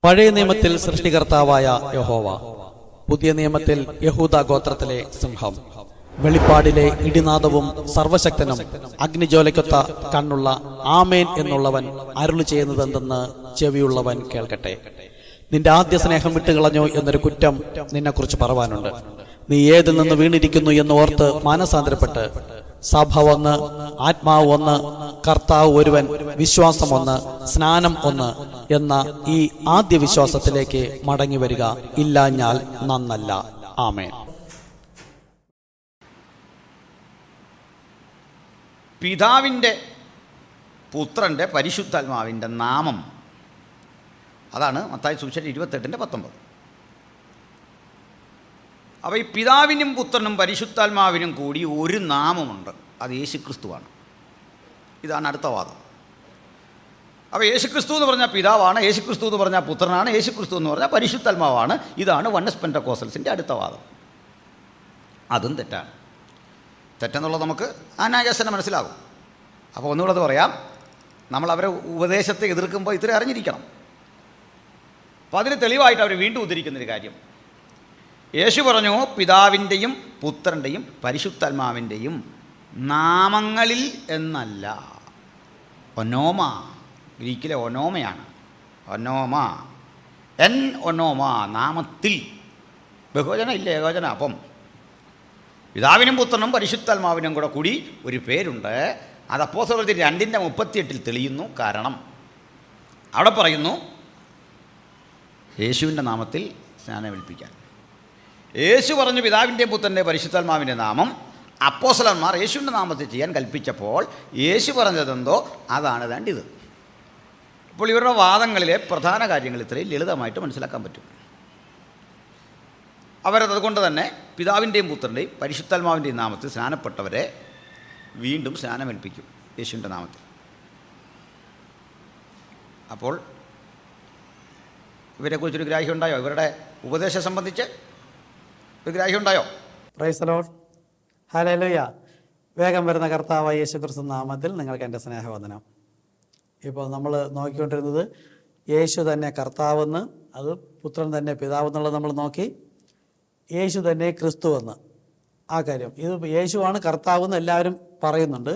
പഴയ നിയമത്തിൽ സൃഷ്ടികർത്താവായ യഹോവ, പുതിയ നിയമത്തിൽ യഹൂദ ഗോത്രത്തിലെ സിംഹം, വെളിപ്പാടിലെ ഇടിനാദവും സർവശക്തനും അഗ്നിജ്വാലയ്ക്കൊത്ത കണ്ണുള്ള ആമേൻ എന്നുള്ളവൻ അരുളി ചെയ്യുന്നതെന്തെന്ന് ചെവിയുള്ളവൻ കേൾക്കട്ടെ. നിന്റെ ആദ്യ സ്നേഹം വിട്ടുകളഞ്ഞു എന്നൊരു കുറ്റം നിന്നെക്കുറിച്ച് പറവാനുണ്ട്. നീ ഏതിൽ നിന്ന് വീണിരിക്കുന്നു എന്ന് ഓർത്ത് മാനസാന്തരപ്പെട്ട് സഭ ഒന്ന്, ആത്മാവ് ഒന്ന്, കർത്താവ് ഒരുവൻ, വിശ്വാസം ഒന്ന്, സ്നാനം ഒന്ന് എന്ന ഈ ആദ്യ വിശ്വാസത്തിലേക്ക് മടങ്ങി വരിക. ഇല്ലാഞ്ഞാൽ നന്നല്ല. ആമേൻ. പിതാവിൻ്റെ, പുത്രൻ്റെ, പരിശുദ്ധാത്മാവിൻ്റെ നാമം, അതാണ് മത്തായി സുവിശേഷം 28:19. അപ്പോൾ ഈ പിതാവിനും പുത്രനും പരിശുദ്ധാത്മാവിനും കൂടി ഒരു നാമമുണ്ട്, അത് യേശുക്രിസ്തുവാണ്. ഇതാണ് അടുത്ത വാദം. അപ്പോൾ യേശുക്രിസ്തു എന്ന് പറഞ്ഞാൽ പിതാവാണ്, യേശുക്രിസ്തു എന്ന് പറഞ്ഞാൽ പുത്രനാണ്, യേശുക്രിസ്തു എന്ന് പറഞ്ഞാൽ പരിശുദ്ധാത്മാവാണ്. ഇതാണ് വണ്ണസ് പെന്തക്കോസ്റ്റൽസിൻ്റെ അടുത്ത വാദം. അതും തെറ്റാണ്. തെറ്റെന്നുള്ളത് നമുക്ക് അനായാസന മനസ്സിലാകും. അപ്പോൾ ഒന്നുകൂടെ അത് പറയാം, നമ്മൾ അവരെ ഉപദേശത്തെ എതിർക്കുമ്പോൾ ഇത്ര അറിഞ്ഞിരിക്കണം. അപ്പോൾ അതിന് തെളിവായിട്ട് അവർ വീണ്ടും ഉദ്ധരിക്കുന്നൊരു കാര്യം, യേശു പറഞ്ഞു പിതാവിൻ്റെയും പുത്രൻ്റെയും പരിശുദ്ധാത്മാവിൻ്റെയും നാമങ്ങളിൽ എന്നല്ല. ഒനോമ, ഗ്രീക്കിലെ ഒനോമയാണ്. ഒനോമ, എൻ ഒനോമ, നാമത്തിൽ. ബഹുവചന ഇല്ല, ഏകവചന. അപ്പം പിതാവിനും പുത്രനും പരിശുദ്ധാത്മാവിനും കൂടി ഒരു പേരുണ്ട്. അത് അപ്പോസ്തലർ 2:38 തെളിയുന്നു. കാരണം അവിടെ പറയുന്നു യേശുവിൻ്റെ നാമത്തിൽ സ്നാനമേൽപ്പിക്കാൻ. യേശു പറഞ്ഞു പിതാവിൻ്റെയും പുത്രൻ്റെയും പരിശുദ്ധാത്മാവിൻ്റെ നാമം. അപ്പോസ്തലന്മാർ യേശുവിൻ്റെ നാമത്തിൽ ചെയ്യാൻ കൽപ്പിച്ചപ്പോൾ യേശു പറഞ്ഞതെന്തോ അതാണ് വേണ്ടത്. അപ്പോൾ ഇവരുടെ വാദങ്ങളിലെ പ്രധാന കാര്യങ്ങൾ ഇത്രയും ലളിതമായിട്ട് മനസ്സിലാക്കാൻ പറ്റും. അവരതുകൊണ്ട് തന്നെ പിതാവിൻ്റെയും പുത്രൻ്റെയും പരിശുദ്ധാത്മാവിൻ്റെയും നാമത്തിൽ സ്നാനപ്പെട്ടവരെ വീണ്ടും സ്നാനമേൽപ്പിക്കും യേശുവിൻ്റെ നാമത്തിൽ. അപ്പോൾ ഇവരെക്കുറിച്ചൊരു ഗ്രാഹ്യം ഉണ്ടായോ? ഇവരുടെ ഉപദേശം സംബന്ധിച്ച് ഒരു ഗ്രാഹ്യം ഉണ്ടായോ? Praise the Lord. ഹല്ലേലൂയ. വേഗം വരുന്ന കർത്താവായ യേശുക്രിസ്തു നാമത്തിൽ നിങ്ങൾക്ക് എൻ്റെ സ്നേഹവന്ദനം. ഇപ്പോൾ നമ്മൾ നോക്കിക്കൊണ്ടിരുന്നത് യേശു തന്നെ കർത്താവെന്ന്, അത് പുത്രൻ തന്നെ പിതാവെന്നുള്ളത് നമ്മൾ നോക്കി. യേശു തന്നെ ക്രിസ്തുവെന്ന്, ആ കാര്യം. ഇത് യേശുവാണ് കർത്താവെന്ന് എല്ലാവരും പറയുന്നുണ്ട്,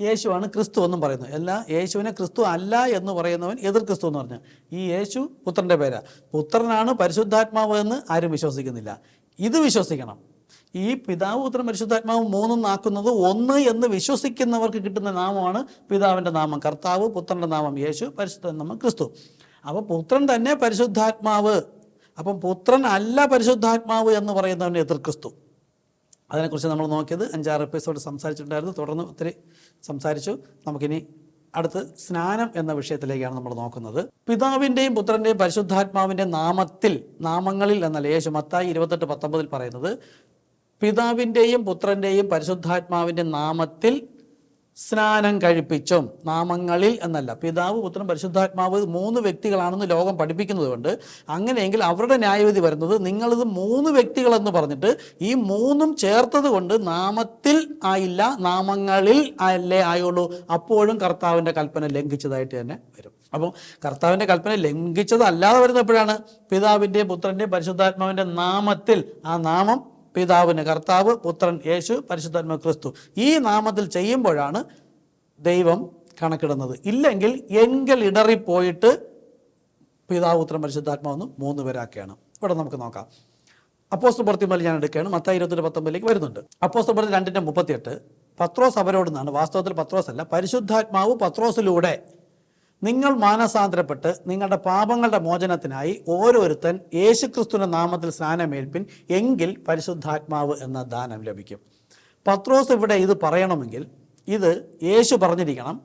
യേശുവാണ് ക്രിസ്തു എന്നും പറയുന്നു. യേശുവിനെ ക്രിസ്തു അല്ല എന്ന് പറയുന്നവൻ എതിർ ക്രിസ്തു എന്ന് പറഞ്ഞു. ഈ യേശു പുത്രൻ്റെ പേരാ. പുത്രനാണ് പരിശുദ്ധാത്മാവ് എന്ന് ആരും വിശ്വസിക്കുന്നില്ല. ഇത് വിശ്വസിക്കണം. ഈ പിതാവ്, പുത്രൻ, പരിശുദ്ധാത്മാവ് മൂന്നും ആക്കുന്നത് ഒന്ന് എന്ന് വിശ്വസിക്കുന്നവർക്ക് കിട്ടുന്ന നാമമാണ് പിതാവിൻ്റെ നാമം കർത്താവ്, പുത്രൻ്റെ നാമം യേശു, പരിശുദ്ധാത്മാവ് നാമം ക്രിസ്തു. അപ്പോൾ പുത്രൻ തന്നെ പരിശുദ്ധാത്മാവ്. അപ്പം പുത്രൻ അല്ല പരിശുദ്ധാത്മാവ് എന്ന് പറയുന്നവൻ്റെ എതിർ ക്രിസ്തു. അതിനെക്കുറിച്ച് നമ്മൾ നോക്കിയത് 5-6 എപ്പിസോഡ് സംസാരിച്ചിട്ടുണ്ടായിരുന്നു. തുടർന്ന് ഒത്തിരി സംസാരിച്ചു. നമുക്കിനി അടുത്ത് സ്നാനം എന്ന വിഷയത്തിലേക്കാണ് നമ്മൾ നോക്കുന്നത്. പിതാവിൻ്റെയും പുത്രൻ്റെയും പരിശുദ്ധാത്മാവിൻ്റെ നാമത്തിൽ, നാമങ്ങളിൽ എന്നല്ല. യേശു മത്തായി 28:19 പറയുന്നത് പിതാവിൻ്റെയും പുത്രൻ്റെയും പരിശുദ്ധാത്മാവിൻ്റെ നാമത്തിൽ സ്നാനം കഴിപ്പിച്ചും. നാമങ്ങളിൽ എന്നല്ല. പിതാവ്, പുത്രൻ, പരിശുദ്ധാത്മാവ് 3 വ്യക്തികളാണെന്ന് ലോകം പഠിപ്പിക്കുന്നത് കൊണ്ട് അങ്ങനെയെങ്കിൽ അവരുടെ ന്യായവിധി വരുന്നത് നിങ്ങളിത് 3 വ്യക്തികളെന്ന് പറഞ്ഞിട്ട് ഈ 3ഉം ചേർത്തത് കൊണ്ട് നാമത്തിൽ ആയില്ല, നാമങ്ങളിൽ അല്ലേ ആയുള്ളൂ. അപ്പോഴും കർത്താവിൻ്റെ കൽപ്പന ലംഘിച്ചതായിട്ട് തന്നെ വരും. അപ്പോൾ കർത്താവിൻ്റെ കൽപ്പന ലംഘിച്ചതല്ലാതെ വരുന്നത് എപ്പോഴാണ്? പിതാവിൻ്റെയും പുത്രൻ്റെയും പരിശുദ്ധാത്മാവിൻ്റെ നാമത്തിൽ. ആ നാമം പിതാവിന് കർത്താവ്, പുത്രൻ യേശു, പരിശുദ്ധാത്മാവ് ക്രിസ്തു. ഈ നാമത്തിൽ ചെയ്യുമ്പോഴാണ് ദൈവം കണക്കിടുന്നത്. ഇല്ലെങ്കിൽ ഇടറിപ്പോയിട്ട് പിതാവ്, പുത്രൻ, പരിശുദ്ധാത്മാവെന്ന് 3 പേരാക്കുകയാണ്. ഇവിടെ നമുക്ക് നോക്കാം. അപ്പോസ്തല പ്രവൃത്തി ഞാൻ എടുക്കുകയാണ്. മത്തായി 20:19 വരുന്നുണ്ട്. അപ്പോസ്തല പ്രവൃത്തി 2:38 പത്രോസ് അവരോടെന്നാണ്. വാസ്തവത്തിൽ പത്രോസ് അല്ല, പരിശുദ്ധാത്മാവ് പത്രോസിലൂടെ നിങ്ങൾ മാനസാന്തരപ്പെട്ട് നിങ്ങളുടെ പാപങ്ങളുടെ മോചനത്തിനായി ഓരോരുത്തൻ യേശുക്രിസ്തുവിന്റെ നാമത്തിൽ സ്നാനമേൽപ്പിൻ, എങ്കിൽ പരിശുദ്ധാത്മാവ് എന്ന ദാനം ലഭിക്കും. പത്രോസ് ഇവിടെ ഇത് പറയണമെങ്കിൽ ഇത് യേശു പറഞ്ഞിരിക്കണം,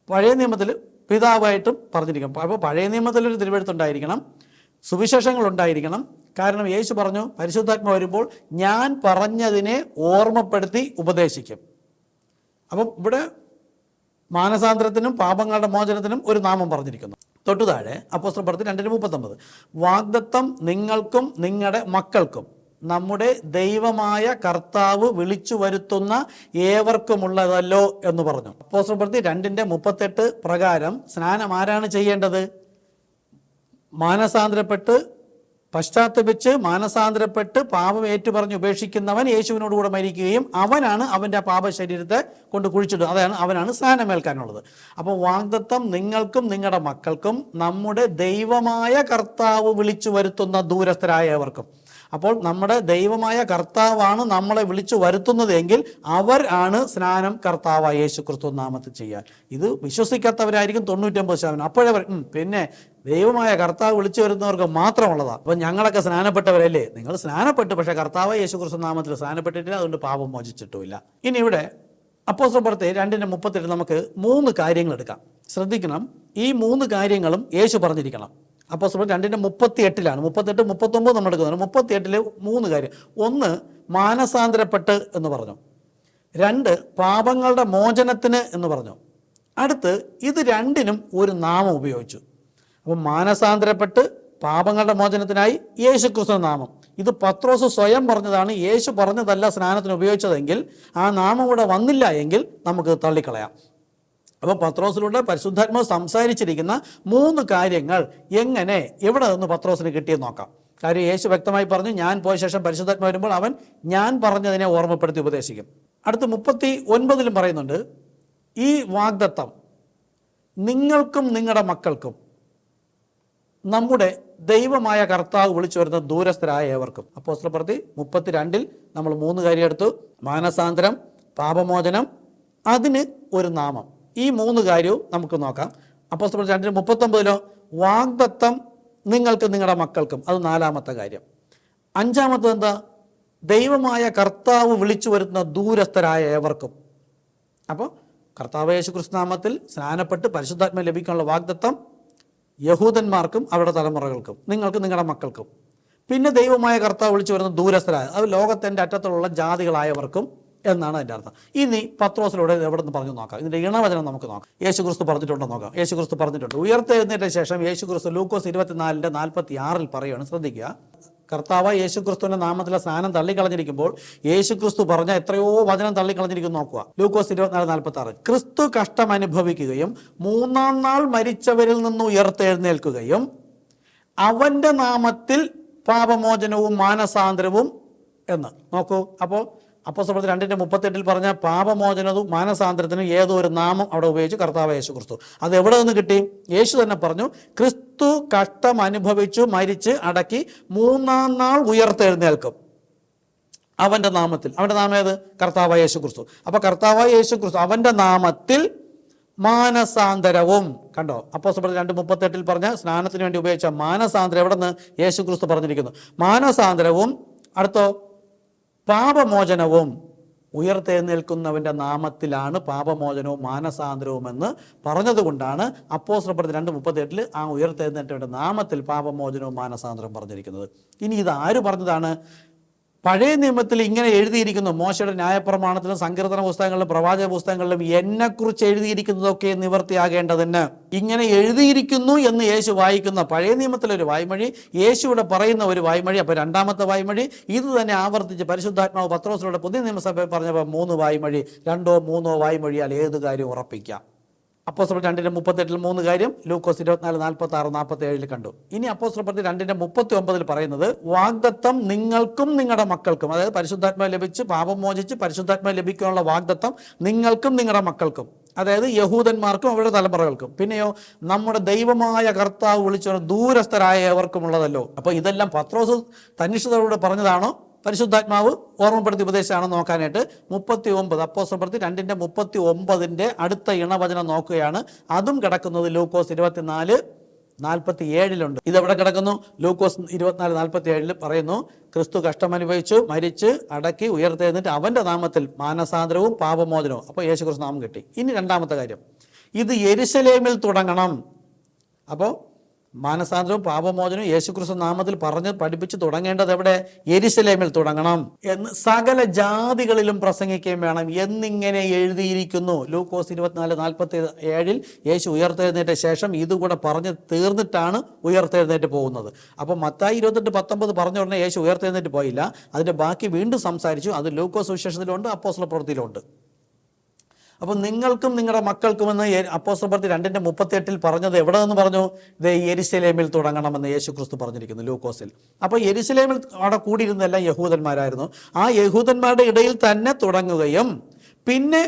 പഴയ നിയമത്തിൽ പിതാവായിട്ടും പറഞ്ഞിരിക്കണം. അപ്പോൾ പഴയ നിയമത്തിലൊരു തിരുവെഴുത്തുണ്ടായിരിക്കണം, സുവിശേഷങ്ങളുണ്ടായിരിക്കണം. കാരണം യേശു പറഞ്ഞു പരിശുദ്ധാത്മാവ് വരുമ്പോൾ ഞാൻ പറഞ്ഞതിനെ ഓർമ്മപ്പെടുത്തി ഉപദേശിക്കും. അപ്പം ഇവിടെ മാനസാന്തരത്തിനും പാപങ്ങളുടെ മോചനത്തിനും ഒരു നാമം പറഞ്ഞിരിക്കുന്നു. തൊട്ടുതാഴെ അപ്പോസ്തല പ്രവൃത്തി 2:39 വാഗ്ദത്തം നിങ്ങൾക്കും നിങ്ങളുടെ മക്കൾക്കും നമ്മുടെ ദൈവമായ കർത്താവ് വിളിച്ചു വരുത്തുന്ന ഏവർക്കുമുള്ളതല്ലോ എന്ന് പറഞ്ഞു. അപ്പോസ്തല പ്രവൃത്തി 2:38 പ്രകാരം സ്നാനം ആരാണ് ചെയ്യേണ്ടത്? മാനസാന്തരപ്പെട്ട് പശ്ചാത്തപിച്ച് മാനസാന്തരപ്പെട്ട് പാപം ഏറ്റുപറഞ്ഞ് ഉപേക്ഷിക്കുന്നവൻ യേശുവിനോട് കൂടെ മരിക്കുകയും അവനാണ് അവൻ്റെ പാപ ശരീരത്തെ കൊണ്ട് കുഴിച്ചിടുക. അവനാണ് സ്നാനമേൽക്കാനുള്ളത്. അപ്പോൾ വാഗ്ദത്തം നിങ്ങൾക്കും നിങ്ങളുടെ മക്കൾക്കും നമ്മുടെ ദൈവമായ കർത്താവ് വിളിച്ചു വരുത്തുന്ന ദൂരസ്ഥരായവർക്കും. അപ്പോൾ നമ്മുടെ ദൈവമായ കർത്താവാണ് നമ്മളെ വിളിച്ചു വരുത്തുന്നതെങ്കിൽ അവർ ആണ് സ്നാനം കർത്താവായ യേശു ക്രിസ്തു നാമത്തിൽ ചെയ്യാൻ. ഇത് വിശ്വസിക്കാത്തവരായിരിക്കും 99%. അപ്പോഴവർ പിന്നെ ദൈവമായ കർത്താവ് വിളിച്ചു വരുന്നവർക്ക് മാത്രമുള്ളതാണ്. അപ്പം ഞങ്ങളൊക്കെ സ്നാനപ്പെട്ടവരല്ലേ? നിങ്ങൾ സ്നാനപ്പെട്ടു, പക്ഷേ കർത്താവ് യേശു ക്രിസ്തു നാമത്തിൽ സ്നാനപ്പെട്ടിട്ടില്ല, അതുകൊണ്ട് പാപം മോചിച്ചിട്ടുമില്ല. ഇനി ഇവിടെ അപ്പോസ്തല പ്രവൃത്തി 2:38 നമുക്ക് 3 കാര്യങ്ങൾ എടുക്കാം. ശ്രദ്ധിക്കണം, ഈ 3 കാര്യങ്ങളും യേശു പറഞ്ഞിരിക്കണം. അപ്പോസ്തല പ്രവൃത്തി 2:38 38, 39 നമ്മൾ എടുക്കുന്നത്. 38 3 കാര്യം. 1, മാനസാന്തരപ്പെട്ട് എന്ന് പറഞ്ഞു. 2, പാപങ്ങളുടെ മോചനത്തിന് എന്ന് പറഞ്ഞു. അടുത്ത് ഇത് രണ്ടിനും ഒരു നാമം ഉപയോഗിച്ചു. അപ്പം മാനസാന്തരപ്പെട്ട് പാപങ്ങളുടെ മോചനത്തിനായി യേശുക്രിസ്തു നാമം. ഇത് പത്രോസ് സ്വയം പറഞ്ഞതാണ്, യേശു പറഞ്ഞതല്ല സ്നാനത്തിന് ഉപയോഗിച്ചതെങ്കിൽ ആ നാമം ഇവിടെ വന്നില്ല എങ്കിൽ നമുക്ക് തള്ളിക്കളയാം. അപ്പോൾ പത്രോസിലൂടെ പരിശുദ്ധാത്മാവ് സംസാരിച്ചിരിക്കുന്ന 3 കാര്യങ്ങൾ എങ്ങനെ എവിടെ നിന്ന് പത്രോസിന് കിട്ടിയെന്ന് നോക്കാം. കാര്യം യേശു വ്യക്തമായി പറഞ്ഞു, ഞാൻ പോയ ശേഷം പരിശുദ്ധാത്മാവ് വരുമ്പോൾ അവൻ ഞാൻ പറഞ്ഞതിനെ ഓർമ്മപ്പെടുത്തി ഉപദേശിക്കും. അടുത്ത് 39 പറയുന്നുണ്ട്, ഈ വാഗ്ദത്തം നിങ്ങൾക്കും നിങ്ങളുടെ മക്കൾക്കും നമ്മുടെ ദൈവമായ കർത്താവ് വിളിച്ചു വരുന്ന ദൂരസ്ഥരായ ഏവർക്കും. അപ്പോസ്തല പ്രവൃത്തി 32 നമ്മൾ 3 കാര്യം എടുത്തു. മാനസാന്തരം, പാപമോചനം, അതിന് ഒരു നാമം. ഈ 3 കാര്യവും നമുക്ക് നോക്കാം. അപ്പോസ്തല പ്രവൃത്തി 2:39 വാഗ്ദത്തം നിങ്ങൾക്ക് നിങ്ങളുടെ മക്കൾക്കും, അത് 4-ാമത്തെ കാര്യം. 5-ാമത്തത് എന്താ? ദൈവമായ കർത്താവ് വിളിച്ചു വരുന്ന ദൂരസ്ഥരായ ഏവർക്കും. അപ്പോൾ കർത്താവ് യേശു ക്രിസ്തു നാമത്തിൽ സ്നാനപ്പെട്ട് പരിശുദ്ധാത്മ ലഭിക്കാനുള്ള വാഗ്ദത്തം യഹൂദന്മാർക്കും അവരുടെ തലമുറകൾക്കും, നിങ്ങൾക്ക് നിങ്ങളുടെ മക്കൾക്കും. പിന്നെ ദൈവമായ കർത്താവ് വിളിച്ചു വരുന്ന ദൂരസ്ഥരായ, അത് ലോകത്തിൻ്റെ അറ്റത്തുള്ള ജാതികളായവർക്കും എന്നാണ് അതിൻ്റെ അർത്ഥം. ഇനി പത്രോസിലൂടെ എവിടെ നിന്ന് പറഞ്ഞു നോക്കാം. ഇതിൻ്റെ ഇണവചനം നമുക്ക് നോക്കാം. യേശു ക്രിസ്തു പറഞ്ഞിട്ടുണ്ടോ നോക്കാം. യേശു ക്രിസ്തു പറഞ്ഞിട്ടുണ്ട്. ഉയർത്തെഴുന്നേറ്റ ശേഷം യേശു ക്രിസ്തു ലൂക്കോസ് 24:46 പറയുകയാണ്. ശ്രദ്ധിക്കുക, കർത്താവ് യേശു ക്രിസ്തുവിൻ്റെ നാമത്തിലെ സ്നാനം തള്ളിക്കളഞ്ഞിരിക്കുമ്പോൾ യേശു ക്രിസ്തു പറഞ്ഞ എത്രയോ വചനം തള്ളിക്കളഞ്ഞിരിക്കും നോക്കുക. ലൂക്കോസ് 24:46 ക്രിസ്തു കഷ്ടം അനുഭവിക്കുകയും 3-ാം നാൾ മരിച്ചവരിൽ നിന്ന് ഉയർത്തെഴുന്നേൽക്കുകയും അവൻ്റെ നാമത്തിൽ പാപമോചനവും മാനസാന്തരവും എന്ന് നോക്കൂ. അപ്പോൾ അപ്പോസ്തല പ്രവൃത്തി 2:38 പറഞ്ഞ പാപമോചനവും മാനസാന്തരത്തിനും ഏതോ ഒരു നാമം അവിടെ ഉപയോഗിച്ച് കർത്താവ് യേശു ക്രിസ്തു. അത് എവിടെ നിന്ന് കിട്ടി? യേശു തന്നെ പറഞ്ഞു, ക്രിസ്തു കഷ്ടം അനുഭവിച്ചു മരിച്ച് അടക്കി 3-ാം നാൾ ഉയർത്തെഴുന്നേൽക്കും അവൻ്റെ നാമത്തിൽ. അവൻ്റെ നാമം ഏത്? കർത്താവ് യേശു ക്രിസ്തു. അപ്പോൾ കർത്താവ് യേശു ക്രിസ്തു അവൻ്റെ നാമത്തിൽ മാനസാന്തരവും. കണ്ടോ, അപ്പോസ്തല പ്രവൃത്തി 2:38 പറഞ്ഞ സ്നാനത്തിന് വേണ്ടി ഉപയോഗിച്ച മാനസാന്തരം എവിടെ നിന്ന്? യേശു ക്രിസ്തു പറഞ്ഞിരിക്കുന്നു. മാനസാന്തരവും അടുത്തോ പാപമോചനവും. ഉയർത്തെഴുന്നേൽക്കുന്നവൻ്റെ നാമത്തിലാണ് പാപമോചനവും മാനസാന്തരവും എന്ന് പറഞ്ഞതുകൊണ്ടാണ് അപ്പോസ്തല പ്രവൃത്തി 2:38 ആ ഉയർത്തെഴുന്നേറ്റവൻ്റെ നാമത്തിൽ പാപമോചനവും മാനസാന്തരവും പറഞ്ഞിരിക്കുന്നത്. ഇനി ഇത് ആര് പറഞ്ഞതാണ്? പഴയ നിയമത്തിൽ ഇങ്ങനെ എഴുതിയിരിക്കുന്നു. മോശയുടെ ന്യായപ്രമാണത്തിലും സങ്കീർത്തന പുസ്തകങ്ങളിലും പ്രവാചക പുസ്തകങ്ങളിലും എന്നെക്കുറിച്ച് എഴുതിയിരിക്കുന്നതൊക്കെ നിവർത്തിയാകേണ്ടതിന് ഇങ്ങനെ എഴുതിയിരിക്കുന്നു എന്ന് യേശു വായിക്കുന്ന പഴയ നിയമത്തിലൊരു വായ്മൊഴി, യേശുവിടെ പറയുന്ന ഒരു വായ്മൊഴി. അപ്പോൾ 2-ാമത്തെ വായ്മൊഴി ഇത് തന്നെ ആവർത്തിച്ച് പരിശുദ്ധാത്മാവ് പത്രോസിലൂടെ പുതിയ നിയമസഭയിൽ പറഞ്ഞപ്പോൾ 3 വായ്മൊഴി, 2-ഓ 3-ഓ വായ്മൊഴിയാൽ ഏത് കാര്യം ഉറപ്പിക്കാം. അപ്പോസ്തല 2:38 3 കാര്യം ലൂക്കോസ് 24:46 47 കണ്ടു. ഇനി അപ്പോസ്തല പ്രവൃത്തി 2:39 പറയുന്നത് വാഗ്ദത്തം നിങ്ങൾക്കും നിങ്ങളുടെ മക്കൾക്കും, അതായത് പരിശുദ്ധാത്മാവ് ലഭിച്ച് പാപം മോചിച്ച് പരിശുദ്ധാത്മാവ് ലഭിക്കാനുള്ള വാഗ്ദത്തം നിങ്ങൾക്കും നിങ്ങളുടെ മക്കൾക്കും, അതായത് യഹൂദന്മാർക്കും അവരുടെ തലമുറകൾക്കും. പിന്നെയോ നമ്മുടെ ദൈവമായ കർത്താവ് വിളിച്ചു ദൂരസ്ഥരായ ഏവർക്കുമുള്ളതല്ലോ. അപ്പോൾ ഇതെല്ലാം പത്രോസ് തന്നിഷ്ഠതയോടെ പറഞ്ഞതാണോ പരിശുദ്ധാത്മാവ് ഓർമ്മപ്പെടുത്തി ഉപദേശമാണെന്ന് നോക്കാനായിട്ട് 39 അപ്പോസ്തല പ്രവൃത്തി 2:39 അടുത്ത ഇണവചനം നോക്കുകയാണ്. അതും കിടക്കുന്നത് ലൂക്കോസ് 24:47 ഇതെവിടെ കിടക്കുന്നു? ലൂക്കോസ് 24:47 പറയുന്നു, ക്രിസ്തു കഷ്ടമനുഭവിച്ചു മരിച്ച് അടക്കി ഉയർത്തെഴുന്നേറ്റ് അവൻ്റെ നാമത്തിൽ മാനസാന്തരവും പാപമോചനവും. അപ്പോൾ യേശു ക്രിസ്തു നാമം കിട്ടി. ഇനി 2-ാമത്തെ കാര്യം, ഇത് യെരുശലേമിൽ തുടങ്ങണം. അപ്പോൾ മാനസാന്തരവും പാപമോചനവും യേശുക്രിസ്തു നാമത്തിൽ പറഞ്ഞ് പഠിപ്പിച്ച് തുടങ്ങേണ്ടത് എവിടെ? യെരുശലേമിൽ തുടങ്ങണം എന്ന് സകല ജാതികളിലും പ്രസംഗിക്കുകയും വേണം എന്നിങ്ങനെ എഴുതിയിരിക്കുന്നു. ലൂക്കോസ് 24:47 യേശു ഉയർത്തെഴുന്നേറ്റ ശേഷം ഇതുകൂടെ പറഞ്ഞ് തീർന്നിട്ടാണ് ഉയർത്തെഴുന്നേറ്റ് പോകുന്നത്. അപ്പോൾ മത്തായി 28:19 പറഞ്ഞ ഉടനെ യേശു ഉയർത്തെഴുന്നേറ്റ് പോയില്ല, അതിൻ്റെ ബാക്കി വീണ്ടും സംസാരിച്ചു. അത് ലൂക്കോസ് സുവിശേഷത്തിലുണ്ട്, അപ്പോസ്തല പ്രവൃത്തിയിലുണ്ട്. അപ്പം നിങ്ങൾക്കും നിങ്ങളുടെ മക്കൾക്കുമെന്ന് അപ്പോസ്തലപ്രവൃത്തി 2:38 പറഞ്ഞത് എവിടെ നിന്ന് പറഞ്ഞു? ഇത് യെരുശലേമിൽ തുടങ്ങണമെന്ന് യേശു ക്രിസ്തു പറഞ്ഞിരിക്കുന്നു ലൂക്കോസിൽ. അപ്പോൾ യെരുശലേമിൽ അവിടെ കൂടിയിരുന്നെല്ലാം യഹൂദന്മാരായിരുന്നു. ആ യഹൂദന്മാരുടെ ഇടയിൽ തന്നെ തുടങ്ങുകയും പിന്നെ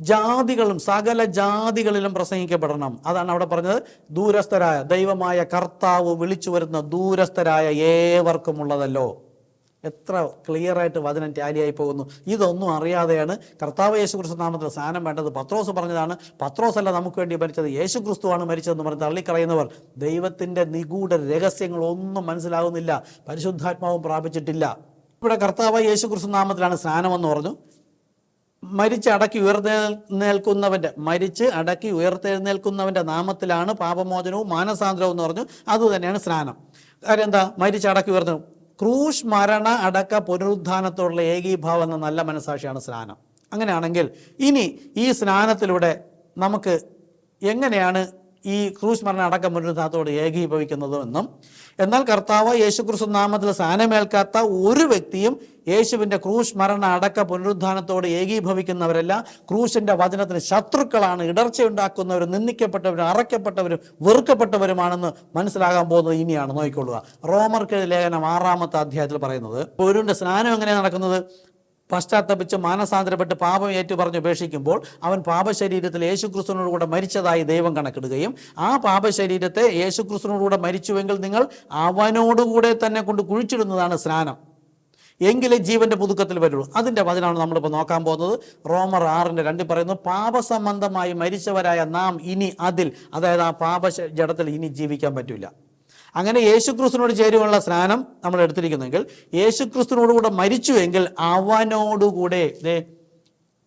ജാതികളും സകല ജാതികളിലും പ്രസംഗിക്കപ്പെടണം. അതാണ് അവിടെ പറഞ്ഞത്. ദൂരസ്ഥരായ ദൈവമായ കർത്താവ് വിളിച്ചു വരുന്ന ദൂരസ്ഥരായ ഏവർക്കുമുള്ളതല്ലോ. എത്ര ക്ലിയറായിട്ട് വചനം ടാലിയായി പോകുന്നു. ഇതൊന്നും അറിയാതെയാണ് കർത്താവ് യേശു ക്രിസ്തു നാമത്തിൽ സ്നാനം വേണ്ടത്. പത്രോസ് പറഞ്ഞതാണ്. പത്രോസല്ല നമുക്ക് വേണ്ടി മരിച്ചത്, യേശു ക്രിസ്തുവാണ് മരിച്ചതെന്ന് പറഞ്ഞ് തള്ളിക്കളയുന്നവർ ദൈവത്തിൻ്റെ നിഗൂഢ രഹസ്യങ്ങളൊന്നും മനസ്സിലാകുന്നില്ല, പരിശുദ്ധാത്മാവും പ്രാപിച്ചിട്ടില്ല. ഇവിടെ കർത്താവ് യേശു ക്രിസ്തു നാമത്തിലാണ് സ്നാനമെന്ന് പറഞ്ഞു. മരിച്ച് അടക്കി ഉയർത്തെഴുന്നേൽക്കുന്നവൻ്റെ നാമത്തിലാണ് പാപമോചനവും മാനസാന്തരവും എന്ന് പറഞ്ഞു. അതുതന്നെയാണ് സ്നാനം. കാര്യം എന്താ? മരിച്ച് അടക്കി ഉയർന്നു. ക്രൂശ് മരണ അടക്ക പുനരുദ്ധാനത്തോടുള്ള ഏകീഭാവം എന്ന നല്ല മനസാക്ഷിയാണ് സ്നാനം. അങ്ങനെയാണെങ്കിൽ ഇനി ഈ സ്നാനത്തിലൂടെ നമുക്ക് എങ്ങനെയാണ് ഈ ക്രൂശ് മരണ അടക്ക പുനരുദ്ധാനത്തോട് ഏകീഭവിക്കുന്നതെന്നും, എന്നാൽ കർത്താവ് യേശുക്രിസ്തു നാമത്തിൽ സ്നാനമേൽക്കാത്ത ഒരു വ്യക്തിയും യേശുവിൻ്റെ ക്രൂശ് മരണ അടക്ക പുനരുദ്ധാനത്തോട് ഏകീഭവിക്കുന്നവരെല്ലാം ക്രൂശിൻ്റെ വചനത്തിന് ശത്രുക്കളാണ്, ഇടർച്ചയുണ്ടാക്കുന്നവരും നിന്ദിക്കപ്പെട്ടവരും അറയ്ക്കപ്പെട്ടവരും വെറുക്കപ്പെട്ടവരുമാണെന്ന് മനസ്സിലാകാൻ പോകുന്നത് ഇനിയാണ്. നോക്കിക്കൊള്ളുക. റോമർക്ക് ലേഖനം 6-ാമത്തെ അധ്യായത്തിൽ പറയുന്നത് ഒരുവന്റെ സ്നാനം എങ്ങനെയാണ് നടക്കുന്നത്? പശ്ചാത്തപിച്ച് മാനസാന്തരപ്പെട്ട് പാപം ഏറ്റുപറഞ്ഞ് ഉപേക്ഷിക്കുമ്പോൾ അവൻ പാപശരീരത്തിൽ യേശുക്രിസ്തുവിനോടുകൂടെ മരിച്ചതായി ദൈവം കണക്കിടുകയും ആ പാപശരീരത്തെ യേശുക്രിസ്തുവിനോടുകൂടെ മരിച്ചുവെങ്കിൽ നിങ്ങൾ അവനോടുകൂടെ തന്നെ കൊണ്ട് കുഴിച്ചിടുന്നതാണ് സ്നാനം. എങ്കിലേ ജീവന്റെ പുതുക്കത്തിൽ വരുള്ളൂ. അതിൻ്റെ വചനമാണ് നമ്മളിപ്പോൾ നോക്കാൻ പോകുന്നത്. റോമർ 6:2 പറയുന്നു, പാപസംബന്ധമായി മരിച്ചവരായ നാം ഇനി അതിൽ, അതായത് ആ പാപജഡത്തിൽ ഇനി ജീവിക്കാൻ പറ്റില്ല. അങ്ങനെ യേശുക്രിസ്തുവിനോട് ചേരുവാനുള്ള സ്നാനം നമ്മൾ എടുത്തിരിക്കുന്നെങ്കിൽ, യേശുക്രിസ്തുവിനോടുകൂടെ മരിച്ചുവെങ്കിൽ അവനോടുകൂടെ,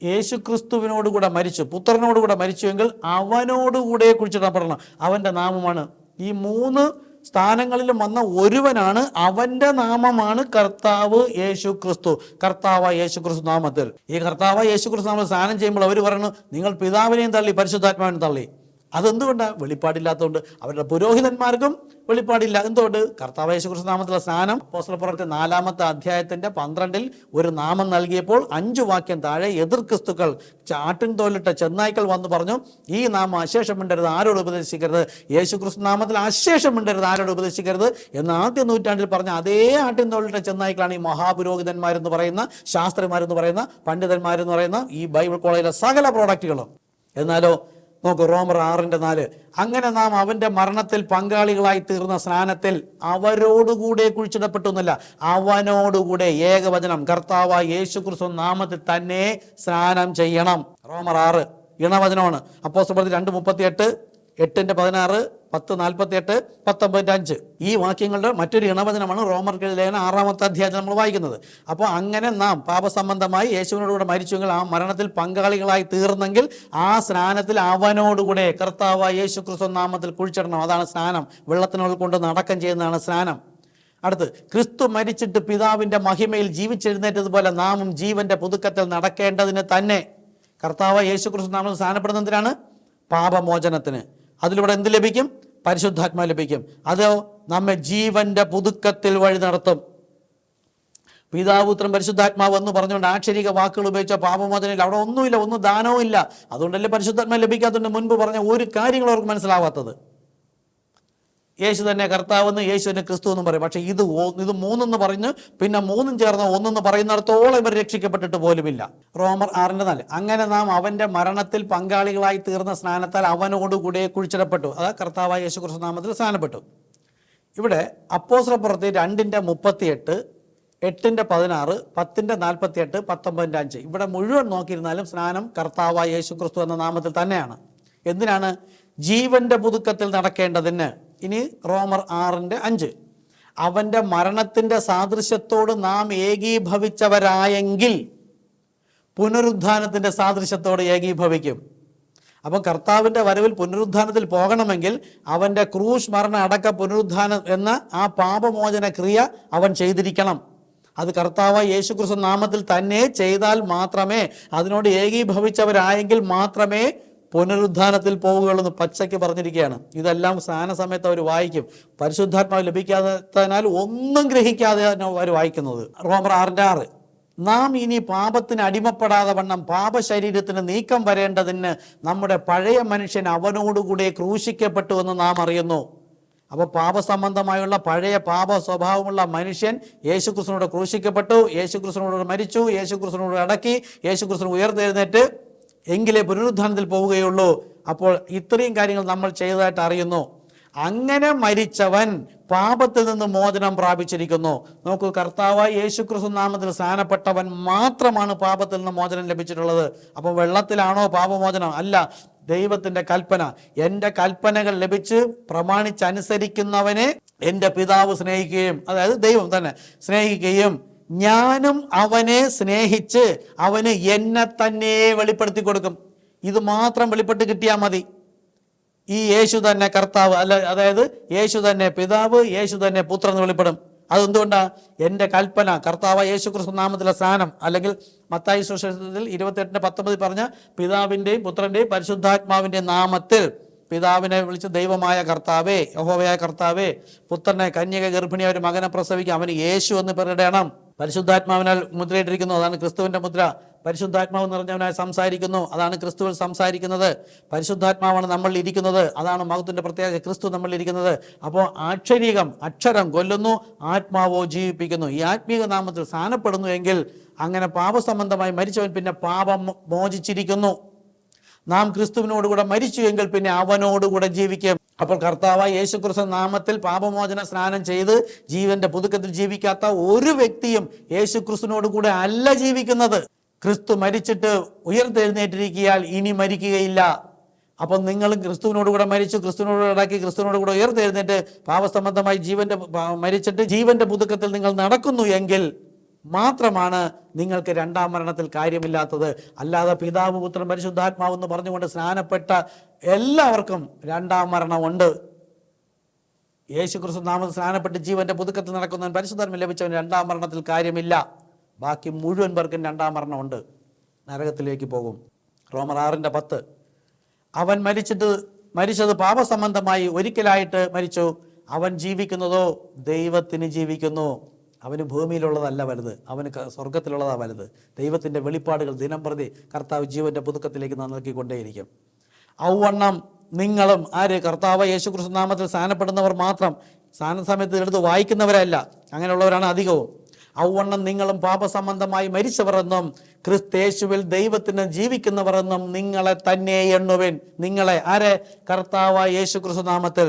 യേശുക്രിസ്തുവിനോടുകൂടെ മരിച്ചു, പുത്രനോടുകൂടെ മരിച്ചുവെങ്കിൽ അവനോടുകൂടെ കുഴിച്ചിടപ്പെടണം. അവൻ്റെ നാമമാണ്. ഈ 3 സ്ഥാനങ്ങളിലും വന്ന ഒരുവനാണ്, അവൻ്റെ നാമമാണ് കർത്താവ് യേശു ക്രിസ്തു. കർത്താവ് യേശു ക്രിസ്തു നാമത്തിൽ, ഈ കർത്താവ് യേശു ക്രിസ്തു നാമത്തിൽ സ്നാനം ചെയ്യുമ്പോൾ അവർ പറയുന്നു, നിങ്ങൾ പിതാവിനെയും തള്ളി പരിശുദ്ധാത്മാവിനെയും തള്ളി. അതെന്തുകൊണ്ടാണ്? വെളിപ്പാടില്ലാത്തതുകൊണ്ട്. അവരുടെ പുരോഹിതന്മാർക്കും വെളിപ്പാടില്ല. എന്തുകൊണ്ട്? കർത്താവ് യേശു ക്രിസ്തു നാമത്തിലുള്ള സ്നാനം അപ്പോസ്തലപ്രവൃത്തി 4-ാമത്തെ അധ്യായത്തിൻ്റെ 12 ഒരു നാമം നൽകിയപ്പോൾ 5 വാക്യം താഴെ എതിർ ക്രിസ്തുക്കൾ, ചാട്ടിൻ തോലിട്ട ചെന്നായ്ക്കൾ വന്ന് പറഞ്ഞു, ഈ നാമം അശേഷം മിണ്ടരുത്, ആരോട് ഉപദേശിക്കരുത്. യേശു ക്രിസ്തു നാമത്തിൽ അശേഷം മിണ്ടരുത്, ആരോട് ഉപദേശിക്കരുത് എന്ന് ആദ്യ നൂറ്റാണ്ടിൽ പറഞ്ഞ അതേ ആട്ടിൻ തോലിട്ട ചെന്നായ്ക്കളാണ് ഈ മഹാപുരോഹിതന്മാരെന്ന് പറയുന്ന, ശാസ്ത്രിമാരെന്ന് പറയുന്ന, പണ്ഡിതന്മാരെന്ന് പറയുന്ന ഈ ബൈബിൾ കോളേജിലെ സകല പ്രോഡക്റ്റുകളും. എന്നാലോ നോക്കൂ, റോമർ 6:4, അങ്ങനെ നാം അവൻ്റെ മരണത്തിൽ പങ്കാളികളായി തീർന്ന സ്നാനത്തിൽ അവരോടുകൂടെ കുഴിച്ചിടപ്പെട്ടു എന്നല്ല, അവനോടുകൂടെ, ഏകവചനം, കർത്താവായ യേശുക്രിസ്തു നാമത്തിൽ തന്നെ സ്നാനം ചെയ്യണം. റോമർ 6 ഇണവചനമാണ്. അപ്പോസ്തലപ്രവൃത്തി 2:38, 8:16, 10:48, 19:5 ഈ വാക്യങ്ങളുടെ മറ്റൊരു ഇണവചനമാണ് റോമർക്ക് ലേഖനം 6-ാമത്തെ അധ്യായത്തിൽ നമ്മൾ വായിക്കുന്നത്. അപ്പോൾ അങ്ങനെ നാം പാപസംബന്ധമായി യേശുവിനോടുകൂടെ മരിച്ചുവെങ്കിൽ, ആ മരണത്തിൽ പങ്കാളികളായി തീർന്നെങ്കിൽ ആ സ്നാനത്തിൽ അവനോടുകൂടെ കർത്താവായ യേശുക്രിസ്തു നാമത്തിൽ കുഴിച്ചിടണം. അതാണ് സ്നാനം. വെള്ളത്തിനുള്ളിൽ കൊണ്ട് നടക്കം ചെയ്യുന്നതാണ് സ്നാനം. അടുത്ത്, ക്രിസ്തു മരിച്ചിട്ട് പിതാവിൻ്റെ മഹിമയിൽ ജീവിച്ചെഴുന്നേറ്റതുപോലെ നാമും ജീവന്റെ പുതുക്കത്തിൽ നടക്കേണ്ടതിന് തന്നെ. കർത്താവ് യേശുക്രിസ്തു നാമത്തിൽ സ്നാനപ്പെടുന്നതിനാണ് പാപമോചനത്തിന്. അതിലൂടെ എന്ത് ലഭിക്കും? പരിശുദ്ധാത്മാ ലഭിക്കും. അത് നമ്മെ ജീവന്റെ പുതുക്കത്തിൽ വഴി നടത്തും. പിതാപുത്രൻ പരിശുദ്ധാത്മാവ് എന്ന് പറഞ്ഞുകൊണ്ട് ആക്ഷരിക വാക്കുകൾ ഉപയോഗിച്ച പാപമോചനയിൽ അവിടെ ഒന്നുമില്ല, ഒന്നും ദാനവും ഇല്ല. അതുകൊണ്ടല്ലേ പരിശുദ്ധാത്മാ ലഭിക്കാത്തതുകൊണ്ട് മുൻപ് പറഞ്ഞ ഒരു കാര്യങ്ങളും അവർക്ക് മനസ്സിലാവാത്തത്. യേശു തന്നെ കർത്താവെന്ന്, യേശു തന്നെ ക്രിസ്തു എന്നും പറയും. പക്ഷേ ഇത് 3 പറഞ്ഞ് പിന്നെ 3 ചേർന്ന് 1 പറയുന്നിടത്തോളം ഇവർ രക്ഷിക്കപ്പെട്ടിട്ട് പോലുമില്ല. റോമർ 6:4, അങ്ങനെ നാം അവൻ്റെ മരണത്തിൽ പങ്കാളികളായി തീർന്ന സ്നാനത്താൽ അവനോടുകൂടെ കുഴിച്ചിടപ്പെട്ടു. അതാ കർത്താവായ യേശു ക്രിസ്തു നാമത്തിൽ സ്നാനപ്പെട്ടു. ഇവിടെ അപ്പോസ്തലപ്രവൃത്തി 2:38, 8:16, 10:48, 19:5 ഇവിടെ മുഴുവൻ നോക്കിയിരുന്നാലും സ്നാനം കർത്താവായ യേശു ക്രിസ്തു എന്ന നാമത്തിൽ തന്നെയാണ്. എന്തിനാണ്? ജീവന്റെ പുതുക്കത്തിൽ നടക്കേണ്ടതിന്. ഇനി റോമർ 6:5, അവൻ്റെ മരണത്തിൻ്റെ സാദൃശ്യത്തോട് നാം ഏകീഭവിച്ചവരായെങ്കിൽ പുനരുദ്ധാനത്തിൻ്റെ സാദൃശ്യത്തോട് ഏകീഭവിക്കും. അപ്പം കർത്താവിൻ്റെ വരവിൽ പുനരുദ്ധാനത്തിൽ പോകണമെങ്കിൽ അവൻ്റെ ക്രൂശ് മരണ അടക്ക പുനരുദ്ധാനം എന്ന ആ പാപമോചന ക്രിയ അവൻ ചെയ്തിരിക്കണം. അത് കർത്താവ് യേശുക്രിസ്തു നാമത്തിൽ തന്നെ ചെയ്താൽ മാത്രമേ, അതിനോട് ഏകീഭവിച്ചവരായെങ്കിൽ മാത്രമേ പുനരുദ്ധാനത്തിൽ പോവുകയുള്ളൂ പച്ചയ്ക്ക് പറഞ്ഞിരിക്കുകയാണ്. ഇതെല്ലാം സ്നാന സമയത്ത് അവർ വായിക്കും. പരിശുദ്ധാത്മാവ് ലഭിക്കാത്തതിനാൽ ഒന്നും ഗ്രഹിക്കാതെ അവർ വായിക്കുന്നത്. റോമർ 6:6, നാം ഇനി പാപത്തിന് അടിമപ്പെടാതെ വണ്ണം പാപശരീരത്തിന് നീക്കം വരേണ്ടതിന് നമ്മുടെ പഴയ മനുഷ്യൻ അവനോടുകൂടെ ക്രൂശിക്കപ്പെട്ടു എന്ന് നാം അറിയുന്നു. അപ്പോൾ പാപസംബന്ധമായുള്ള പഴയ പാപ സ്വഭാവമുള്ള മനുഷ്യൻ യേശുക്രിസ്തുവിനോട് ക്രൂശിക്കപ്പെട്ടു, യേശുക്രിസ്തുവിനോട് മരിച്ചു, യേശുക്രിസ്തുവിനോട് അടക്കി, യേശുക്രിസ്തു ഉയർത്തെഴുന്നേറ്റ് എങ്കിലേ പുനരുത്ഥാനത്തിൽ പോവുകയുള്ളൂ. അപ്പോൾ ഇത്രയും കാര്യങ്ങൾ നമ്മൾ ചെയ്തതായിട്ട് അറിയുന്നു. അങ്ങനെ മരിച്ചവൻ പാപത്തിൽ നിന്ന് മോചനം പ്രാപിച്ചിരിക്കുന്നു. നോക്കൂ, കർത്താവായ യേശുക്രിസ്തു നാമത്തിൽ സ്നാനപ്പെട്ടവൻ മാത്രമാണ് പാപത്തിൽ നിന്ന് മോചനം ലഭിച്ചിട്ടുള്ളത്. അപ്പോൾ വെള്ളത്തിലാണോ പാപമോചനം? അല്ല, ദൈവത്തിൻ്റെ കൽപ്പന. എൻ്റെ കൽപ്പനകൾ ലഭിച്ച് പ്രമാണിച്ചനുസരിക്കുന്നവനെ എൻ്റെ പിതാവ് സ്നേഹിക്കുകയും, അതായത് ദൈവം തന്നെ സ്നേഹിക്കുകയും ഞാനും അവനെ സ്നേഹിച്ച് അവന് എന്നെ തന്നെ വെളിപ്പെടുത്തി കൊടുക്കും. ഇത് മാത്രം വെളിപ്പെട്ട് കിട്ടിയാൽ മതി. ഈ യേശു തന്നെ കർത്താവ് അല്ല, അതായത് യേശു തന്നെ പിതാവ്, യേശു തന്നെ പുത്രൻ എന്ന് വെളിപ്പെടും. അതെന്തുകൊണ്ടാണ്? എൻ്റെ കൽപ്പന, കർത്താവ് യേശു ക്രിസ്തു നാമത്തിലെ സ്നാനം, അല്ലെങ്കിൽ മത്തായി സുവിശേഷത്തിൽ 28:19 പറഞ്ഞ പിതാവിൻ്റെയും പുത്രൻ്റെയും പരിശുദ്ധാത്മാവിൻ്റെ നാമത്തിൽ പിതാവിനെ വിളിച്ച് ദൈവമായ കർത്താവേ, യഹോവയായ കർത്താവേ, പുത്രനെ കന്യക ഗർഭിണിയായ ഒരു മകനെ പ്രസവിക്കും, അവന് യേശു എന്ന് പേരിടണം. പരിശുദ്ധാത്മാവിനാൽ മുദ്രയിട്ടിരിക്കുന്നു, അതാണ് ക്രിസ്തുവിൻ്റെ മുദ്ര. പരിശുദ്ധാത്മാവ് നിറഞ്ഞവനായി സംസാരിക്കുന്നു, അതാണ് ക്രിസ്തുവിൽ സംസാരിക്കുന്നത്. പരിശുദ്ധാത്മാവാണ് നമ്മളിൽ ഇരിക്കുന്നത്, അതാണ് മഹത്വത്തിൻ്റെ പ്രത്യേകത. ക്രിസ്തു നമ്മളിൽ ഇരിക്കുന്നത്. അപ്പോൾ ആക്ഷരീകം, അക്ഷരം കൊല്ലുന്നു, ആത്മാവോ ജീവിപ്പിക്കുന്നു. ഈ ആത്മീക നാമത്തിൽ സ്ഥാനപ്പെടുന്നു എങ്കിൽ അങ്ങനെ പാപസംബന്ധമായി മരിച്ചവൻ പിന്നെ പാപം മോചിച്ചിരിക്കുന്നു. നാം ക്രിസ്തുവിനോടുകൂടെ മരിച്ചു എങ്കിൽ പിന്നെ അവനോടുകൂടെ ജീവിക്കും. അപ്പോൾ കർത്താവായ യേശുക്രിസ്തു നാമത്തിൽ പാപമോചന സ്നാനം ചെയ്ത് ജീവന്റെ പുതുക്കത്തിൽ ജീവിക്കാത്ത ഒരു വ്യക്തിയും യേശുക്രിസ്തുവിനോട് കൂടെ അല്ല ജീവിക്കുന്നത്. ക്രിസ്തു മരിച്ചിട്ട് ഉയർത്തെഴുന്നേറ്റിരിക്കിയാൽ ഇനി മരിക്കുകയില്ല. അപ്പം നിങ്ങളും ക്രിസ്തുവിനോട് കൂടെ മരിച്ചു, ക്രിസ്തുവിനോട് അടക്കി, ക്രിസ്തുവിനോട് കൂടെ ഉയർത്തെഴുന്നേറ്റ് പാപസംബന്ധമായി മരിച്ചിട്ട് ജീവന്റെ പുതുക്കത്തിൽ നിങ്ങൾ നടക്കുന്നു എങ്കിൽ മാത്രമാണ് നിങ്ങൾക്ക് രണ്ടാം മരണത്തിൽ കാര്യമില്ലാത്തത്. അല്ലാതെ പിതാവ്, പുത്രൻ, പരിശുദ്ധാത്മാവ് എന്ന് പറഞ്ഞുകൊണ്ട് സ്നാനപ്പെട്ട എല്ലാവർക്കും രണ്ടാം മരണമുണ്ട്. യേശുക്രിസ്തു നാമത്തിൽ സ്നാനപ്പെട്ട് ജീവന്റെ പുതുക്കത്തിൽ നടക്കുന്നവൻ, പരിശുദ്ധാത്മ ലഭിച്ചവൻ രണ്ടാം മരണത്തിൽ കാര്യമില്ല. ബാക്കി മുഴുവൻ പേർക്കും രണ്ടാം മരണമുണ്ട്, നരകത്തിലേക്ക് പോകും. റോമർ 6:10 അവൻ മരിച്ചത് പാപസംബന്ധമായി ഒരിക്കലായിട്ട് മരിച്ചു. അവൻ ജീവിക്കുന്നതോ ദൈവത്തിന് ജീവിക്കുന്നു. അവന് ഭൂമിയിലുള്ളതല്ല വലുത്, അവന് സ്വർഗത്തിലുള്ളതാണ് വലുത്. ദൈവത്തിൻ്റെ വെളിപ്പാടുകൾ ദിനം പ്രതി കർത്താവ് ജീവന്റെ പുതുക്കത്തിലേക്ക് നൽകിക്കൊണ്ടേയിരിക്കും. ഔവണ്ണം നിങ്ങളും ആര്? കർത്താവ് യേശുക്രിസ്തു നാമത്തിൽ സ്നാനപ്പെടുന്നവർ മാത്രം, സ്നാന സമയത്ത് എടുത്ത് വായിക്കുന്നവരല്ല, അങ്ങനെയുള്ളവരാണ് അധികവും. ഔവണ്ണം നിങ്ങളും പാപസംബന്ധമായി മരിച്ചവർ എന്നും ക്രിസ്തേശുവിൽ ദൈവത്തിന് ജീവിക്കുന്നവർ എന്നും നിങ്ങളെ തന്നെ എണ്ണുവിൻ. നിങ്ങളെ ആരെ? കർത്താവായ യേശുക്രിസ്തു നാമത്തിൽ,